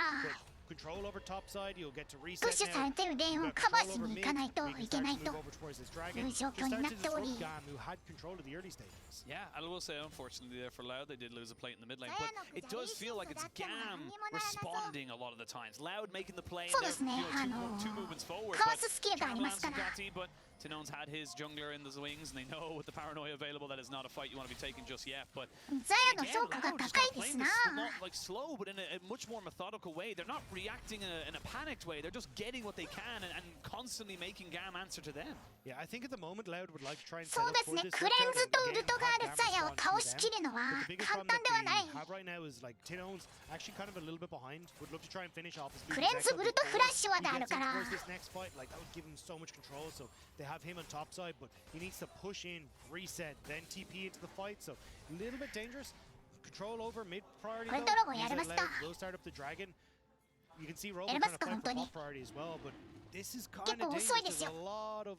Control over top side, you'll get to プッ reset シュさ now. れてるレーンをカバーしに行かないといけないという状況になっており、 who had control of the early stages. Yeah, I will say, unfortunately, there for Loud, they did lose a plate in the mid lane, but it does feel like it's GAM responding a lot of the times. Loud making the play, and they're, you know, two movements forward. かわすスキルがあ GAM ります lands か from ら。 Catty, but Tenon's had his jungler in the wings, and they know with the paranoia available that is not a fight you want to be taking just yet. But ザヤの評価が高いですな。 not like slow, but in a much more methodical way. They're not reacting in a panicked way. They're just getting what they can and constantly making GAM answer to them. Yeah, I think at the moment Loud would like to try and そうですね、クレンズとウルトガールザヤを倒しきるのは簡単ではない。 right now is like Tenon's actually kind of a little bit behind. Would look to try and finish off his クレンズウルトフラッシュはであるから。 this next fight, like that would give him so much control. So they have him on top side, but he needs to push in, reset, then TP into the fight. So a little bit dangerous. Control over mid priority. Loud will start up the dragon. You can see Robo trying to fight for top priority as well, but this is kind of dangerous. There's a lot of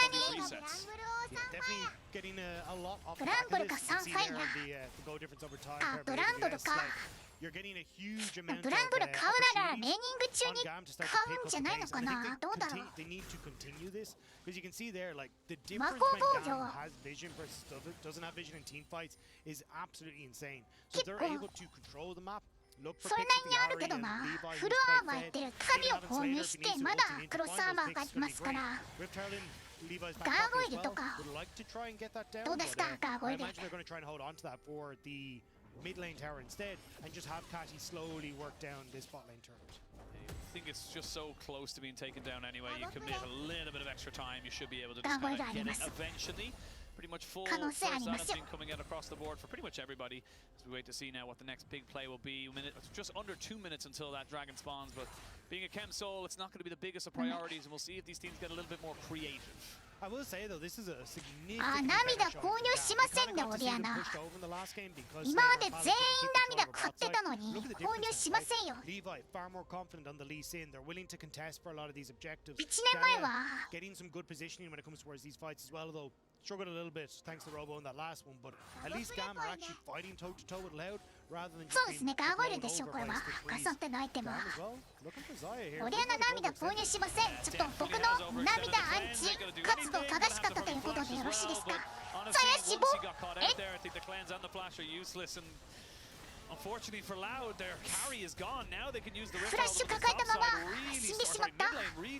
に Definitely getting a lot off the ブラ back ンブ of ルか this. You can see 3 ファイ there ナ on the goal difference over time. あブランブルか You're getting a huge amount ブランブル買うならレーニング opportunities 中 on に GAM to 買 start to うん pick じゃ up な the いの pace. か And I な think どうだろう they need to continue this because you can see there, like the 魔 difference 法 when 防御 GAM has vision versus doesn't have vision in team fights is absolutely insane. So 結 they're 構 able to control the map look そ for れ picks な with りにあるけ the ど Ari な and Levi, フ who's ルアー quite マーやっ fed. てる If 神 he を happens 購入 later, し if て he needs ま to だ ult, he needs ク to ロス find アー those マー picks, があ it's りま gonna す be か great. ら Rift Herald in Levi's back ガー pocket ゴイ as ル well. とか Would like to try and get that down, どうです but かガーゴ I イル imagine they're going to try and hold on to that for the mid lane tower instead and just have Catty slowly work down this bot lane turret. I think it's just so close to being taken down anyway. You commit a little bit of extra time, you should be able to just Gago kind of ira get it arimasu. eventually. Pretty much full 可能 first 性ありますよ。 balancing coming out across the board for pretty much everybody. As we wait to see now what the next big play will be. Just under 2 minutes until that dragon spawns, but being a Chem Soul, it's not going to be the biggest of priorities, and we'll see if these teams get a little bit more creative. I will say though, this is a あ significant 涙 better 購 showing 入 from し Gam. ま We せ kinda んね got オ to リ see ア them ナ pushed over in the last game because 今まで they 全員 had 涙 control 買 over ってたの bot に side. Look at the 購入 difference し now, ま right? せんよ Levi far more confident on the Lee Sin. They're willing to contest for a lot of these objectives. 1年前 Gaia は getting some good positioning when it comes towards these fights as well, though struggled a little bit thanks to Robo in that last one, but at least GAM are actually fighting toe to toe with Loud rather than そう just ですね being ガーゴイル blown でしょ over これ by は stick ガ freeze. ソってのアイテム GAM は as well, looking for Zaya here. オリアナ涙購入しませんちょっと僕の涙アンチ活動正しかったということでよろしいですかさや死亡 I think the clans and the flash are useless, and unfortunately for Loud, their carry is gone. Now they can use the rift フラッシュ抱えたまま死んでしまったこれ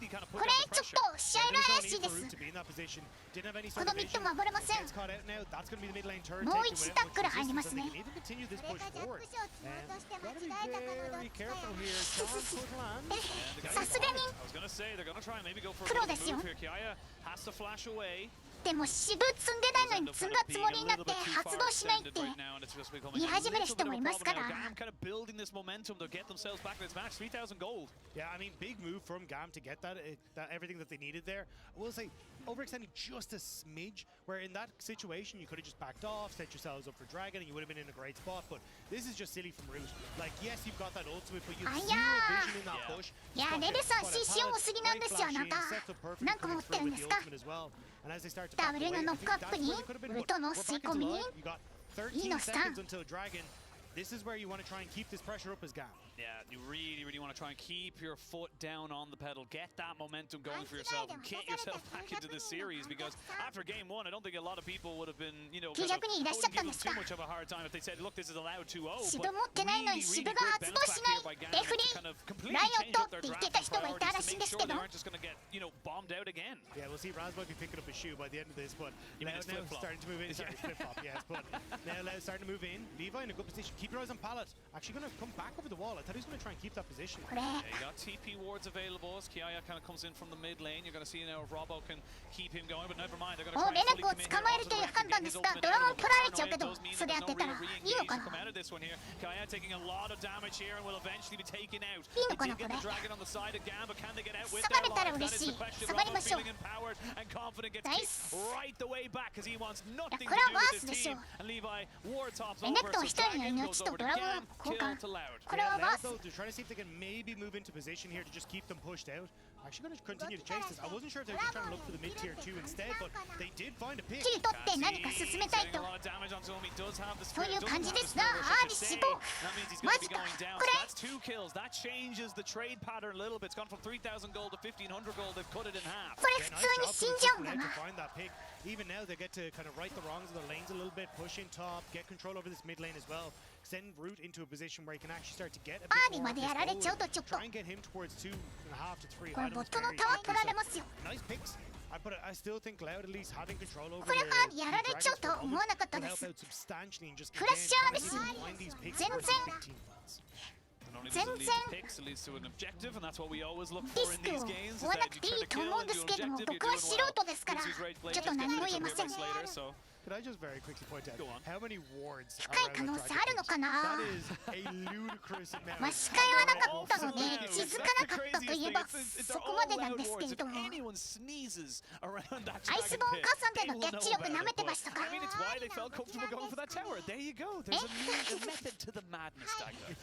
ちょっと試合が怪しいです to be in that position. Didn't have any こ sort の of ミッド vision. も暴れません Gets caught out now. That's going to be the mid lane turret. もう taking 一 away タッ much クル入ります resistance, ね and they can even continue this push これが forward. ジャックショットとして間 Gotta be 違えたかのどっ very ちか careful here. Chance could land. さすがに I was going to say, they're going to try and maybe go for a プロ bit で of すよ move here. Kiaya has to flash away. でも渋積んでないのに積んだつもりになって発動しないって言い始める人もいますから GAM kind of building this momentum to get themselves back in this match. 3,000 gold. Yeah, I mean, big move from GAM to get that, everything that they needed there. I will say, overextending just a smidge, where in that situation you could have just backed off, set yourselves up for Dragon, and you would have been in a great spot. But this is just silly from Root. Like, yes, you've got that ultimate, but you have zero vision in that push. いやレベさん CC 多すぎなんですよあなた何個持ってるんですか W のノックアップにウルトの吸い込みいいのスタン This is where you want to try and keep this pressure up as GAM. Yeah, you really, really want to try and keep your foot down on the pedal, get that momentum going for yourself, and get yourself back into this series. Because after game one, I don't think a lot of people would have been, you know, I wouldn't give them too much of a hard time if they said, look, this is allowed 2-0. 渋持ってないのに渋が発動しないレフリーライオットって言ってた人がいたらしいんですけど Yeah, we'll see Razboy be picking up his shoe by the end of this, but now starting to move in. Sorry, flip-flop, yes, but now starting to move in. Levi in a good position. Keep your eyes on Pallet. Actually going to come back over the wall. I thought he was going to try and keep that position. これ Yeah, you got TP wards available as Kiaya kind of comes in from the mid lane. You're going to see now if Robo can keep him going, but never mind. They're going to もう try レ and ネ fully コを commit 捕 here まえる onto と the いう Reckon 判断 and です his が ultimate ドラゴン now. 取られちゃうけ It ど does mean それや there's ってた no ら real いいの re-engage か to な come out of this one here. Kiaya taking a lot of damage here and will eventually be taken out. いいのか They な did こ get れ the dragon on the side of GAM, but can they get out with 下 their がれたら life? That 嬉し is い the question. 下がり Robo ましょう feeling empowered and confident gets Nice. kicked right the way back as he wants nothing to これは do ワー with ス his でしょ team. And Levi ward tops レネ over, ット so 一人の Dragon 命 goes と over ド to ラゴン GAM, 交 kill 換 to Loud. これは Now, ワース though, they're trying to see if they can maybe move into position here to just keep them pushed out. Actually going to continue to chase this. I wasn't sure if they were just trying to look for the mid tier 2 instead, but they did find a pick. キル取って何か進めたいとそういう感じですがあーに死亡マジかこれ That's 2 kills. That changes the trade pattern a little bit. It's gone from 3,000 gold to 1,500 gold. They've cut it in half. これ普通に死んじゃうんだな To find that pick. Even now, they get to kind of right the wrongs of the lanes a little bit, push in top, get control over this mid lane as well. Send Root into a position where he can actually start to get a バー bit に more ま of で his やられ gold. ちゃうとちょっと Try and get him towards 2.5 to 3. これ items ボットの very タワー取られ quickly. ますよ So, nice picks. But I still think Loud at least having control over これ the はやられちゃうとは思わなかった will で help す out substantially and just フラッシュアービス find these picks 全 versus 然 big team fights. Not only does it lead to picks, it leads to an objective, and that's what we always look リ for ス in ク these を games. Is 追わな that く you て try いい to と kill 思うん and で do す an けども objective, you're 僕は doing 素 well. 人ですから This is great play, ちょっと just 何 getting も it 言え to ません reverse later, so Could I just very quickly point out Go on. how many wards 深い可能性あるのかな That is a ludicrous amount. まあ視界はなかったので気づかなかったといえばそこまでなんですけれども anyone sneezes around that アイス dragon ボーン pit, 加算で they の will キャ know ッチ力 about 舐め it, て but ましたか I mean, it's why they felt comfortable going for that tower. There you go. There's a method to the madness, Dagger.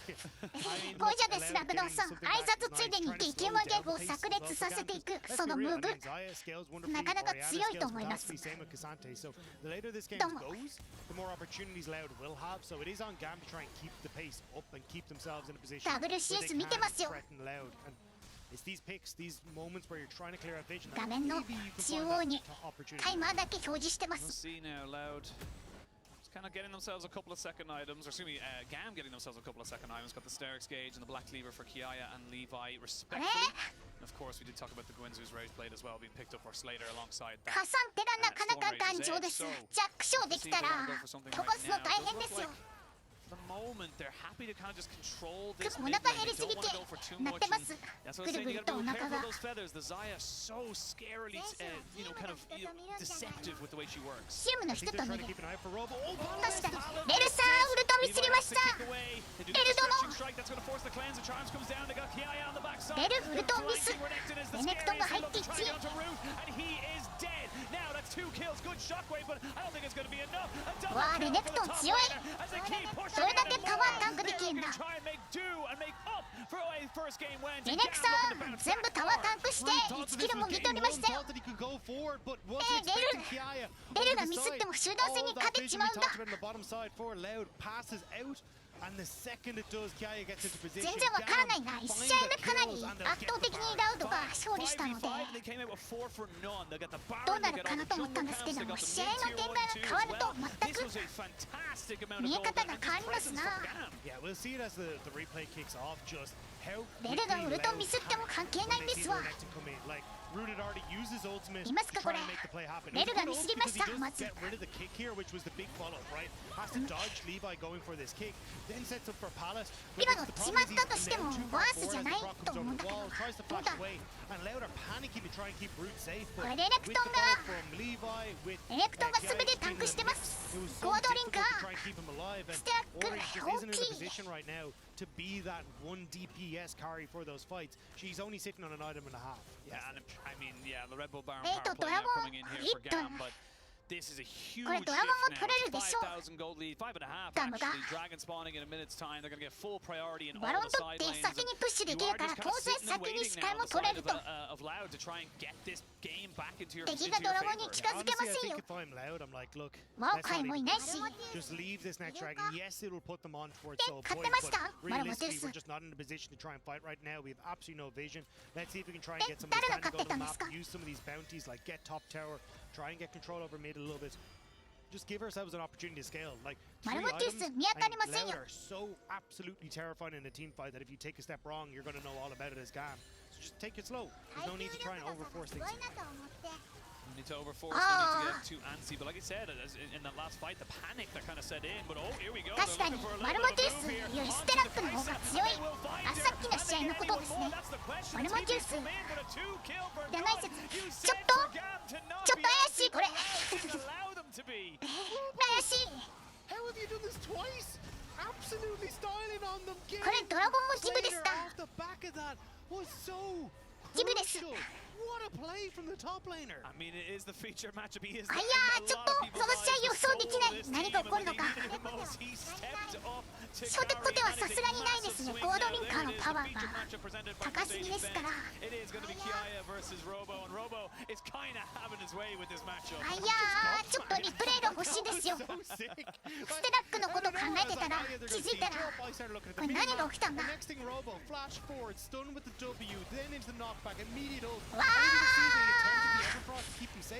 これじゃですラグノンさん挨拶ついでに激マギャグを炸裂させていくそのムーブなかなか強いと思います So the later this game どうも goes, the more opportunities Loud will have. So it is on GAM to try and keep the pace up and keep themselves in a position where they WCS can 見てますよ threaten Loud. And it's these picks, these moments where you're trying to clear out vision. 画面の Maybe you can 中 find 央に that opportunity. タイマーだけ表示してま We'll す see now, Loud. Just kind of getting themselves a couple of second items, or excuse me, GAM getting themselves a couple of second items. Got the Sterix Gauge and the Black Cleaver for Kiaya and Levi, respectively. And of course, we did talk about the Gwynzu's Rage Blade as well, being picked up for Slater alongside that. カサンテがなかなか頑丈です。ジャックショーできたら飛ばすの大変ですよ。 The moment they're happy to kind of just control this お腹減りすぎてなってます。ぐるぐるとお腹が。 those feathers. The Zaya so scarily, kind of deceptive with the way she works. チームの人と見る。 Keep an eye for Robo. Oh, 確かにレルさんウルトミスりました。レル殿。 レルウルトミス。レネクトンが入って1位。 わあレネクトン強い。 それだけパワータンクできるんだ。レネクさん全部タワータンクして1キルもぎ取りましたよ。レルがミスっても集団戦に勝てちまうんだ。 And the second it does, Kiaya gets into position. 全然わからないが1試合目かなり圧倒的にラウドが勝利したのでどうなるかなと思ったんですけども試合の展開が変わると全く見え方が変わりますな。 Yeah, we'll see it as the replay kicks off. Just how レルがウルトミスっても関係ないんですわ。 Rooted already uses ultimate いますか to こ try れ and make the play happen. レルがミスりましたまず Get rid of the kick here, which was the big follow, right? Has to dodge Levi going for this kick, then sets up for Palace. 今の決まったとしてもワースじゃないと思うんだけど Tries to どう flash だ away, and Loud are panicking to try and keep Root safe. こ But れレネク with ト the ンが follow from Levi, with レネクトンが Kiaya 全てタン in ク the してま mix, す。 it was ゴ so ードリン difficult か to try and keep him alive, and ステラック Ori just 大 isn't in き a い。 position right now to be that one DPS carry for those fights. She's only sitting on an item and a half. Yeah, and I mean, yeah, the Red Bull Baron えっと power play now Dragon coming in here for Hit GAM, but this is a huge これ shift ドラゴンも now. 取れるでしょう。 5,000 gold lead, 5.5 ダムが actually. Dragon spawning in a minute's time. They're going to get full priority in バ all ロン the 取っ side て lanes. 先にプッシュできるから当然先に視界も取れると of Loud to try and get this game back into your 敵がドラゴンに近づけま Honestly, I せんよ think if I'm Loud, I'm like, look, マオ let's カイ not もい even ないし just leave this next dragon. Yes, it'll put them on towards Soul 勝っ Point, てました but マロモテ realistically, ス we're just not in a position to try and fight right now. We have absolutely no vision. Let's see if we can try and get some of 誰 the が standing 勝って on た the んです map, か use some of these bounties, like get top tower, try and get control over mid a little bit. Just give ourselves an opportunity to scale. Like, マ three ルモティ items, ス見当たりません Loud よ are so absolutely terrifying in a team fight that if you take a step wrong, you're going to know all about it as GAM. So just take it slow. There's no need to try and overforce things. You need to overforce, Ah. you need to get too antsy. But like I said, in that last fight, the panic that kind of set in. But oh, here we go. 確かにマルモティウスよりステラックの方が強いあさっきの試合のことですねマルモティウスじゃない説ちょっと怪しいこれ怪しい How have you done this twice? Absolutely styling on them. これドラゴンもギブでした Off the back of that was so ギブです crucial. What a play from the top laner. I mean, it is the feature matchup. He is あいやーちょっとその試合予想できない何が起こるのか初手コテはさすがにないですねゴードリンカーのパワーが高すぎですから It is going to be Kiaya versus Robo, and Robo is kind of having his way with this matchup. あいやーちょっとリプレイが欲しいですよ So sick. ステラックのこと考えてたら気づいたらこれ何が起きたんだ The next thing, Robo flash forward, stun with the W, then into the knockback, immediate ult. わー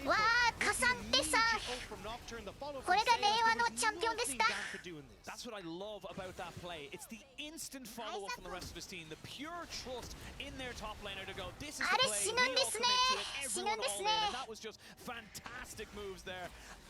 わーカサンテさんこれが令和のチャンピオンですか That's what I love about that play. It's the instant follow-up from the rest of his team, the pure trust in their top laner to go, this is the あれ play, 死 we ぬん all ですね commit to it, 死ぬん everyone です all ね in, and that was just fantastic moves there.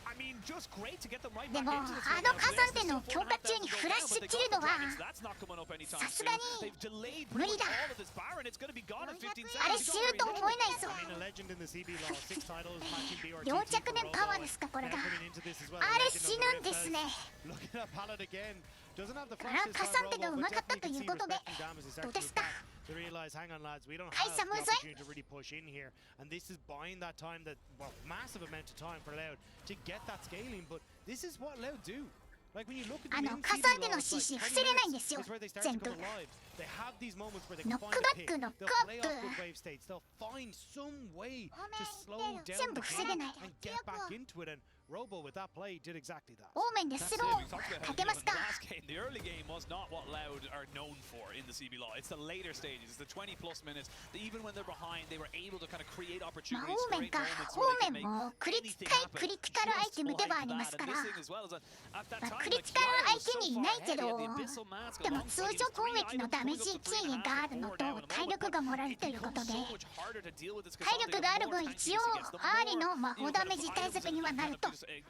I mean, just great to get them right で back も into the あのカサンテの強化中にフラッシュ切るのは That's not coming up anytime さすがに soon. They've delayed 無理 pretty だ much all of this Baron. It's going to be gone in 15 seconds. あれ死ぬと思えないぞ I mean, a legend in the CB law, 6 titles, matching BRT. 4着年パワーですかこれが Coming into this as well. あれ死ぬんですね Looking at Pallet again. Doesn't have the あら flash this カ time, サンテが Robo, う but まかったと definitely いう can see ことで respect from GAM as they ど start う to で move した back. To realize, hang on lads, we don't Ay, have sa the musay. opportunity to really push in here. And this is buying that time, that, well, massive amount of time for Loud to get that scaling. But this is what Loud do. Like when you look at あ the の in カ CB サンテ law, の it's like CC 伏 20 せれないん minutes ですよ is where they start to 全部 come alive. They have these moments where they can ノック find バ a ッ pick. クノッ They'll ク play アッ off プ good wave states. They'll find some way to slow down 全部 the 防げ game ない and get back into it. And Robo with that play did exactly that. オーメンでスローかけますか。 The early game was not what Loud are known for in the CB LoL. It's the later stages, the 20 plus minutes. Even when they're behind, they were able to kind of create まあ opportunities. オーメンか。オーメンもクリティカルアイテムではありますから。まあクリティカル相手にいないけど、でも通常攻撃のダメージ軽減があるのと体力がもらえるということで、体力がある分一応アーリの魔法ダメージ対策にはなると。この辺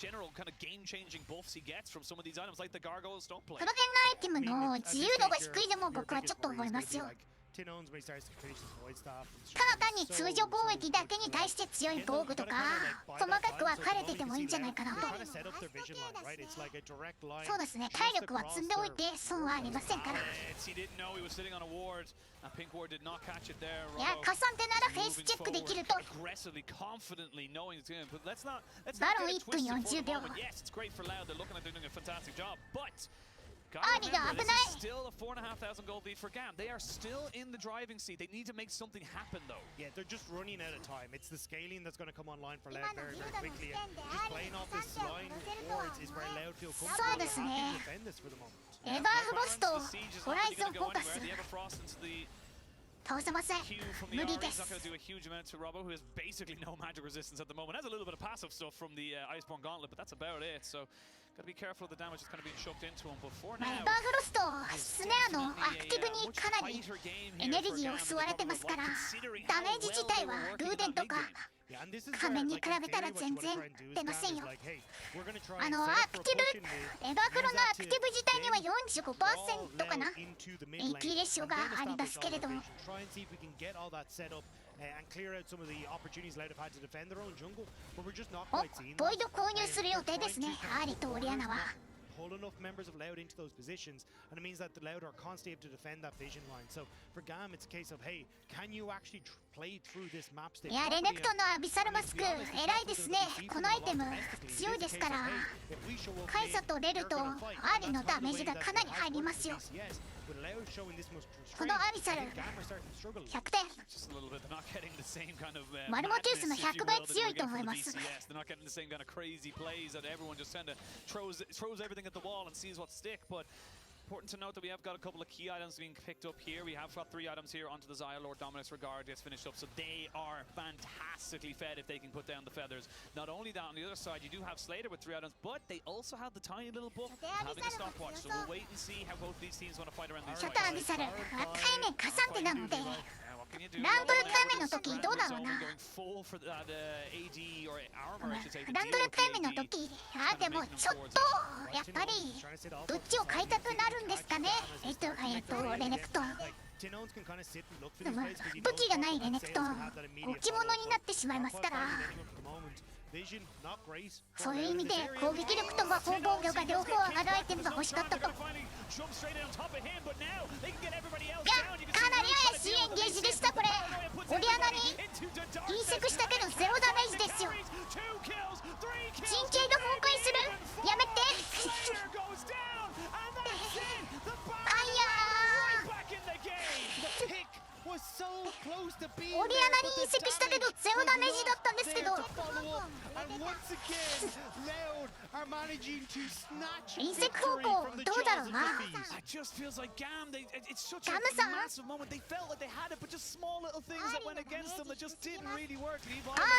のアイテムの自由度が低いでも僕はちょっと思いますよ。ただ単に通常攻撃だけに対して強い防具とか細かく分かれててもいいんじゃないかなと。そうですね、体力は積んでおいて損はありませんから。いや、カサンテならフェイスチェックできると。バロン1分40秒。アーリが危ない。Still a 4,500 gold lead for GAM. They are still in the driving seat. They need to make something happen, though. Yeah, they're just running out of time. It's the scaling that's going to come online for Loud very, very quickly. And just playing off this line wards is where Loud feel comfortable to defend this for the moment. エバーフボスとホライゾンフォーカス倒せません。無理です。 do a huge amount to Robbo, who has basically no magic resistance at the moment. Has a little bit of passive stuff from the Iceborne Gauntlet, but that's about it. So gotta be careful of the damage that's kind of being shoved into him. But for エ now, バーフロストスネアのアクティブにかなりエネルギーを吸われてますから、ダメージ自体はルーデンとか仮面に比べたら全然出ませんよ。アクティブエバーフロのアクティブ自体には 45% かな AP レシオがありますけれども、ボイド購入する予定ですね、アーリとオリアナは。pull enough members of Loud into those positions, and it means that the Loud are constantly able to defend that vision line. So for GAM, it's a case of, hey, can you actually play through this map state? いや、レネクトのアビサルマスク偉いですね。このアイテム強いですから、カイサとレルとアーリのダメージがかなり入りますよ。このアビサル100点。マルモテウスの100倍強いと思います。at the wall and sees what stick, but important to note that we have got a couple of key items being picked up here. We have got 3 items here onto the Xayah Lord Dominus Regard gets finished up, so they are fantastically fed if they can put down the feathers. Not only that, on the other side you do have Slater with 3 items, but they also have the tiny little buff having a stopwatch, so we'll wait and see how both these teams want to fight around these fights. アビサル若いね、カサンテなのでランドルタイムの時どうだろうな。ランドルタイムの時でもちょっとやっぱりどっちを買いたくなるんですかね。レネクト武器がないレネクト置物になってしまいますから、そういう意味で攻撃力と魔法防御が両方上がるアイテムが欲しかったと。いや、かなり怪しいエンゲージでした。これオリアナにインセクしたけどゼロダメージですよ。チンチェイド崩壊する、やめてオリアナにインセクしたけどゼロダメージだったんですけど、インセク方向どうだろうな。ガムさん、アー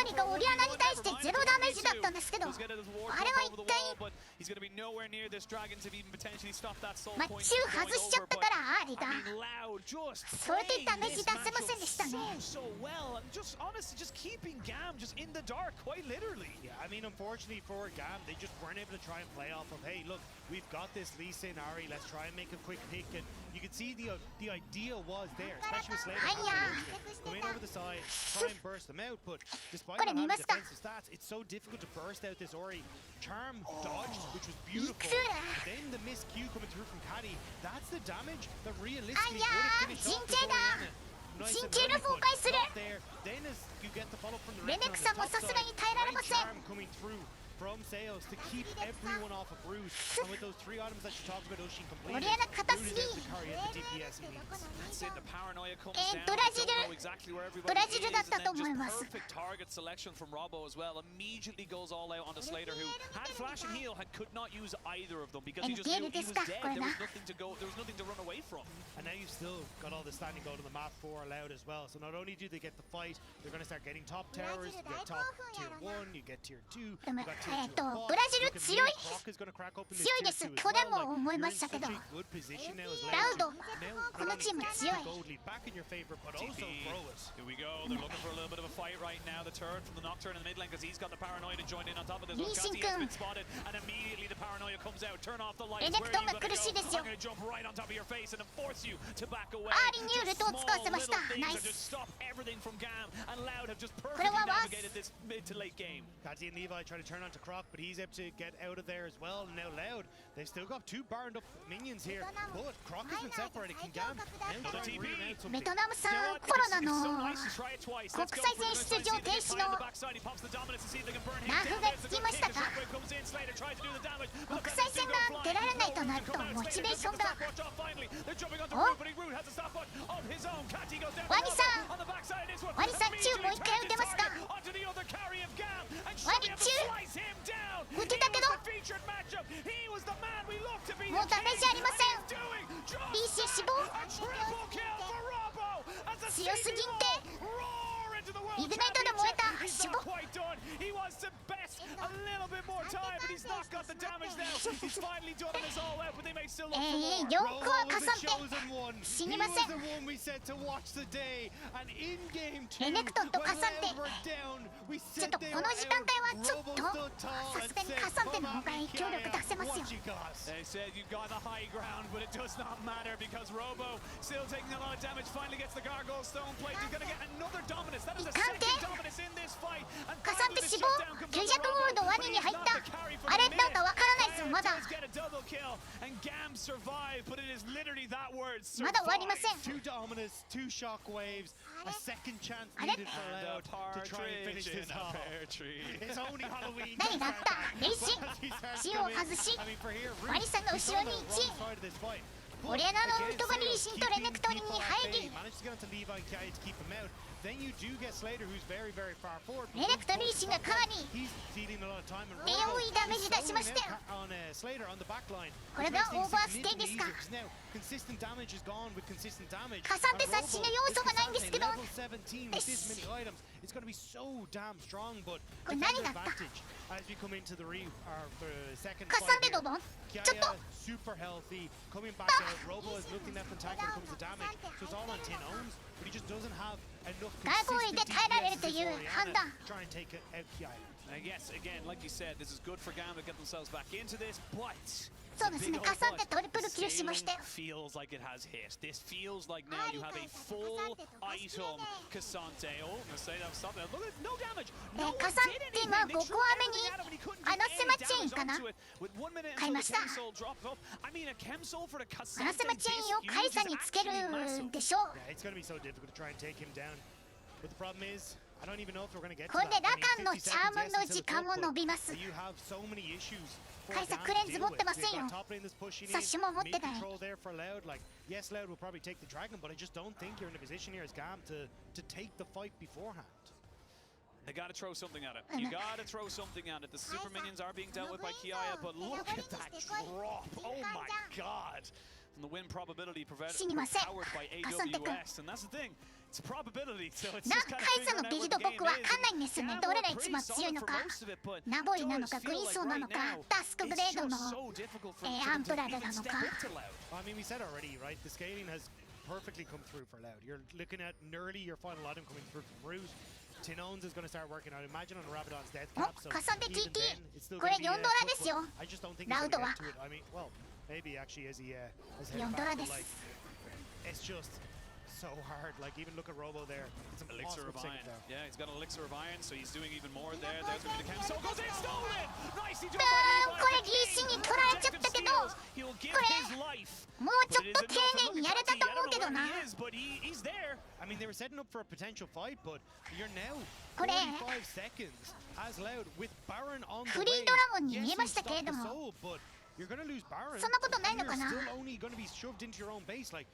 リがオリアナに対してゼロダメージだったんですけど、あれは一体マッチを外しちゃったからアーリがそれでダメージ出せませんでしたね。Just honestly, just keeping GAM just in the dark, quite literally. Yeah, I mean, unfortunately for GAM, they just weren't able to try and play off of, hey, look, we've got this Lee Sin Ari, let's try and make a quick pick. And you can see the idea was there, especially with Slater coming over the side, try and burst them out. But despite not having defensive stats, it's so difficult to burst out this Ori. Charm dodged, which was beautiful. Then the miss Q coming through from Caddy, that's the damage that realistically would have finished off this Oriana. シンチェル崩壊する。レネクさんもさすがに耐えられません。from Sales to keep everyone off of Brood. And with those 3 items that she talked about, Oshin completed, 俺ら硬す Brood ぎ is able to carry out the DPS he needs. That's it, the paranoia comes え down. ブラジル Don't know exactly where everybody ブラジルだ is, った and と then 思い just ます perfect target selection from Robbo as well. Immediately goes all out onto Slater, who had flash and heal, could not use either of them because he just knew he was dead. There was nothing to go, there was nothing to run away from. And now you've still got all the standing gold on the map for Loud as well. So not only do they get the fight, they're going to start getting top towers. You get top tier 1, you get tier 2, you でも got tier 2 above. ブラジル Look at 強い Croc is gonna crack open this 強いです tier 2 as 去年 well. も思い Like, ま you're in したけど such a good position now as ラウ Loud ド to now この not チー only ム get 強い the gold lead back in your favor, but also TP. throw it. Here we go. They're looking for a little bit of a fight right now. The turret from the Nocturne in the mid lane because he's got the paranoia to join in on top of this. Lee Kazi Shin-kun. has been spotted, and immediately the paranoia comes out. Turn off the lights. エレク Where ト are ン you が gonna 苦しい go? ですよ I'm gonna jump right on top of your face and force you to back away. アーリーにウルトを Just 使わせ small ました little things ナイ that ス just stop everything from GAM, and Loud have just これ perfectly はワース navigated this mid to late game. Kazi and Levi try to turn onto Croc, but he's able to get out of there as well. And now Loud, they've still got 2 burned up minions here, but Croc has been separated. Can GAM now try and reunite ベ something? トナムさんコロナの国際戦出場停止のナーフがつきましたか国際戦が出られないとなるとモチベーションがおワニさんワニさん中もう一回打てますかワニ中打てたけどもうダメージありません BC 死亡強すぎんてイグナイトで燃えた死亡 He wants to bet a little bit more time, but he's not got the damage now. He's finally done it all out, but they may still look for more. 4個はかさんて One. 死にません He was the one we said to watch the day, and in game 2, レネクトンとカサンテ when Loud were down, we ちょっ said と they こ were の時間 out. 帯はちょっと Robo stood tall さ and すがに said, カサンテの "Come 方 on, が影響力出せますよ what you got?" They said you got the high ground, but it does not matter because Robo still taking a lot of damage. Finally gets the gargoyle stone plate. He's gonna get another dominance. That is the second dominance in this fight. And カサンテ finally 死 the 亡 shutdown comes 900 from ゴールドワニに入ったあれなんかわからないですよまだ Does get a double kill, and GAM survive, but it is literally that word. まだ終わりません 2 dominance, 2 shock waves, a second chance あれ needed for Loud to try and finish this off. It's only Halloween. 何があったレイシン シオを外し I mean, for here, ワニさんが後ろに1 side of this fight. 俺らのウルトバリーシンとレネクトンに入り Managed to get onto Levi and Kai to keep him out. Then you do get Slater, who's very, very far forward. レネクトリーシンがカーに He's dealing a lot of time and で多いダメージ出しましたよ on Slater on the back line. これがオーバーステイですか Now, consistent damage is gone with consistent damage. カサンテさん死ぬ要素がないんですけど Level 17 with this many items. It's going to be so damn strong, but これ何 defender があった advantage as we come into the second カサン fight テド here. ボン Kiaya, ちょっと super healthy, coming back out. Robo has nothing left in tank when it comes to damage, so it's all on tin owns, but he just doesn't have enough ガーゴールで consistent 耐えられる DPS という for 判 Orianna 断 to try and take out Kiaya. Yes, again, like you said, this is good for GAM to get themselves back into this, but そうですねカサンテトリプルキルしましたよ feels like it has hit. This feels like now you have a full item Cassante. Oh, I'm gonna say that was something. Look at no damage. No, カサンテ今5個目にあのセマチェーンかな買いました I mean, a chemsoul for the あのセマチェーンをカイサにつけるんでしょう Yeah, it's going to be so difficult to try and take him down. But the problem is, I don't even know if we're going to get to これで that. ラ I mean, カンの 50チャーム seconds, の yes, 時 until 間も the 伸びます but you have so many issues for カイサ GAM クレン to ズ deal 持って with. ません They've よ got top lane that's pushing サッシュも持って in, ない mid control there for Loud. Like, yes, Loud will probably take the dragon, but I just don't think you're in a position here as GAM to take the fight beforehand. They gotta throw something at it. You gotta throw something at it. The super minions are being dealt with by Kiaya, but look at that drop. Oh my god. And the win probability powered by AWS. And that's the thing. It's a probability, so it's な just カ kind イ of サの figuring ビ out ル what ド the 僕 game わ is. かんないんですよね GAM どれが were 一 pretty 番強い solid の for か most of it, but ナボイなの does かグ feel リーン like ソーな right のか now, ダスクブ it's レード just の so difficult for アン them ト to ラル even なの step か up to Loud. I mean, we said already, right? The scaling has perfectly come through for Loud. You're looking at nearly your final item coming through from Root. Tinones is going to start working out. Imagine on Rabadon's death お cap. So カサンテ even TT then, it's still こ going れ to be 4ドラですよ I just don't think he's going to get to it. I mean, well, maybe actually as he has headed 4ドラ back, で but す like, it's just so hard. Like, even look at Robo there. It's Elixir impossible of to take Iron. it down. Yeah, he's got an Elixir of Iron, so he's doing even more there. There's going to be the cam. So goes in, stolen! Nicely done by これリーシに取られちゃったけど、 He'll give これ his life. もうちょっと丁寧にやれたと思うけどな。 But he's there. I mean, they were setting up for a potential fight, but you're now これ 45 seconds as loud with Baron on the フリー way. ドラゴンに Yes, 見え you ましたけれ stopped ど the も、 soul, but you're going to lose Baron. そんなことないのか You're な。 still only going to be shoved into your own base. Like,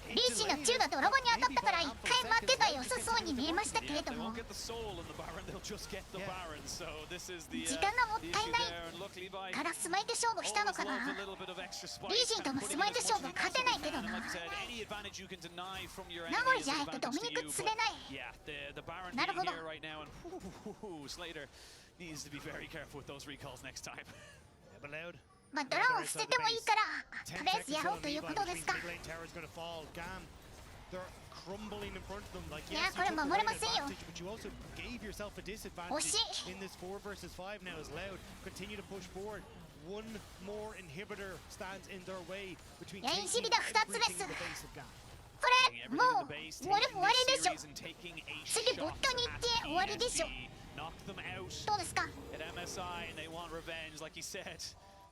リーシの中がドラゴンに当たったから一回待ってが良さそうに見えましたけれ Yeah, ど they も、 won't get the soul in the Baron, they'll just get the Yeah. Baron. So this is the 時間がもっ the たい issue ない there. And look, Levi からスマイト勝負したの always か loves a な。 little bit of extra spice. リーシンとのスマイト勝負勝てないけど And な。 like you said, any advantage you can deny from your 名 enemy 残 is じゃ an ないとド advantage ミ to ニ you. ク釣れ But ない。 yeah, the Baron なる being ほど。 here right now, and Slater needs to be very careful with those recalls next time. yeah, but loud. まあドラゴン捨ててもいいから、とりあえずやろうということですか。 Mid lane tower is going to fall. GAM, they're crumbling in front of them. Like, いや、 yes, こ you れ took 守れ away ま an せんよ。 advantage, but you also gave yourself a 惜 disadvantage しい。 in this 4 versus 5 now as loud. Continue to push forward. One more inhibitor stands in their way between いや、インシ taking ビだ2つで everything す。 in the base of GAM. これもう終わりでしょ。次ボットに行って終わりでしょ。 Knock them out どうですか。 at MSI, and they want revenge, like he said.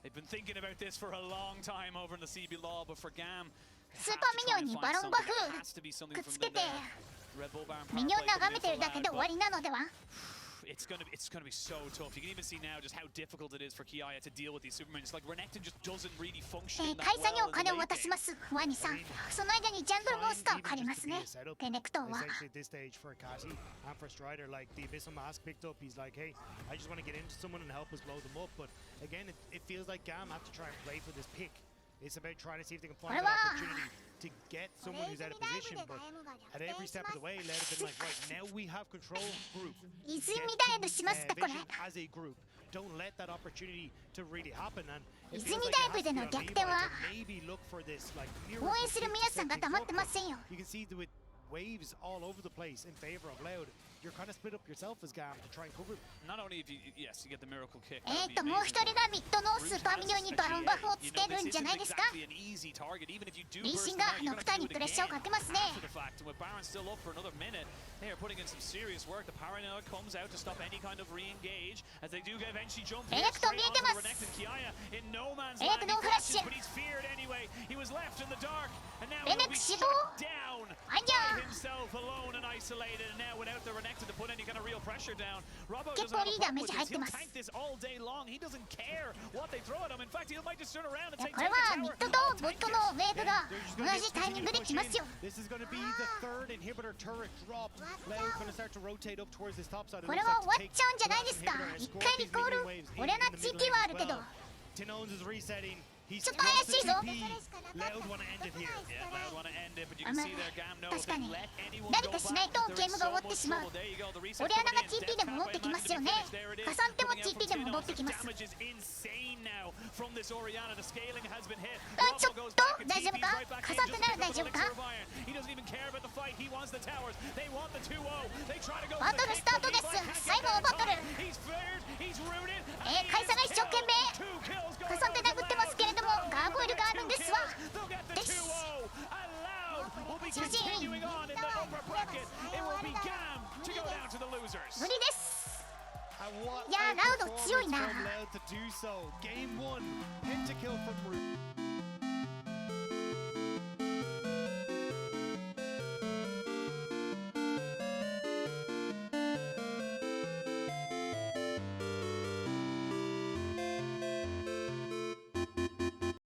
They've been thinking about this for a long time over in the CB law, but for GAM, スーパーミニオンにバロンバフくっつけてミニオン眺めてるだけで終わりなのでは。 It's gonna be so tough. You can even see now just how difficult it is for Kiaya to deal with these Supermen. It's like Renekton just doesn't really function in that 会社に well お in 金 the を late 渡し game. ますワニさん。その間にジャングルモンスターを借りますね。テネクトーは。 Essentially at this stage for Akati and for Strider, like the Abyssal Mask picked up, he's like, hey, I just want to get into someone and help us blow them up. But again, it feels like GAM have to try and play for this pick. It's about trying to see if they can find an opportunity to get someone who's out of position. But at every step of the way, Led have been like, right, now we have control of group. 泉ダイブしますってこれ。 Vision as a group. Don't let that opportunity to really happen. And it 泉 feels ダ like イブでの it has to 逆 be 転 on は Levi to maybe look for this like 応援する皆さんが黙ってませんよ。 You can see with waves all over the place in favor of Loud. You're kind of split up yourself as GAM to try and cover. Not only if you, yes, you get the miracle kick. もう一人がミッドのスーパーミニオンにバロンバフをつけるんじゃないですか。リーシンがノクターにプレッシャーをかけますね。 With Baron still up for another minute, they are putting in some serious work. The paranoia comes out to stop any kind of re-engage as they do eventually jump here straight onto the Renekton Kiaya in no man's land. He crashes, but he's feared anyway. He was left in the dark, and now he will be shut down by himself alone and isolated. And now without the Renekton to put any kind of real pressure down, Robo doesn't have a problem with this. He'll tank this all day long. He doesn't care what they throw at him. In fact, he might just turn around and take これはミッドとボットのウェーブが同じタイミングで来ますよ。 This is going to be the third inhibitor turret dropped. Loud going to start to rotate up towards this top side. これは終わっちゃうんじゃないですか。一回リコール。俺ら地域はあるけど。 Tinones is resetting. He's ちょっと怪しいぞ。 Loud want to end it here. Yeah, Loud want to end it, but you can see their GAM knows 確か they に let anyone 何 go かしない back. とゲームが終わってしまう。オリアナが TP で戻ってきますよね。カサンテも TP で戻ってきます。 Damage is insane now from this Orianna. The scaling has been hit. ちょっと大丈夫か。カサンテなら大丈夫か。 He doesn't even care about the fight. He wants the towers. They want the 2-0. They try to go バトルスタートです。最後のバトル。 He's flared. He's rooted. カイサが一生懸命カサンテ殴ってますけれどもガーゴイルがあるんですわ。です。主人。無理です。いやラウド強いな。Game 1 pentakill from Root.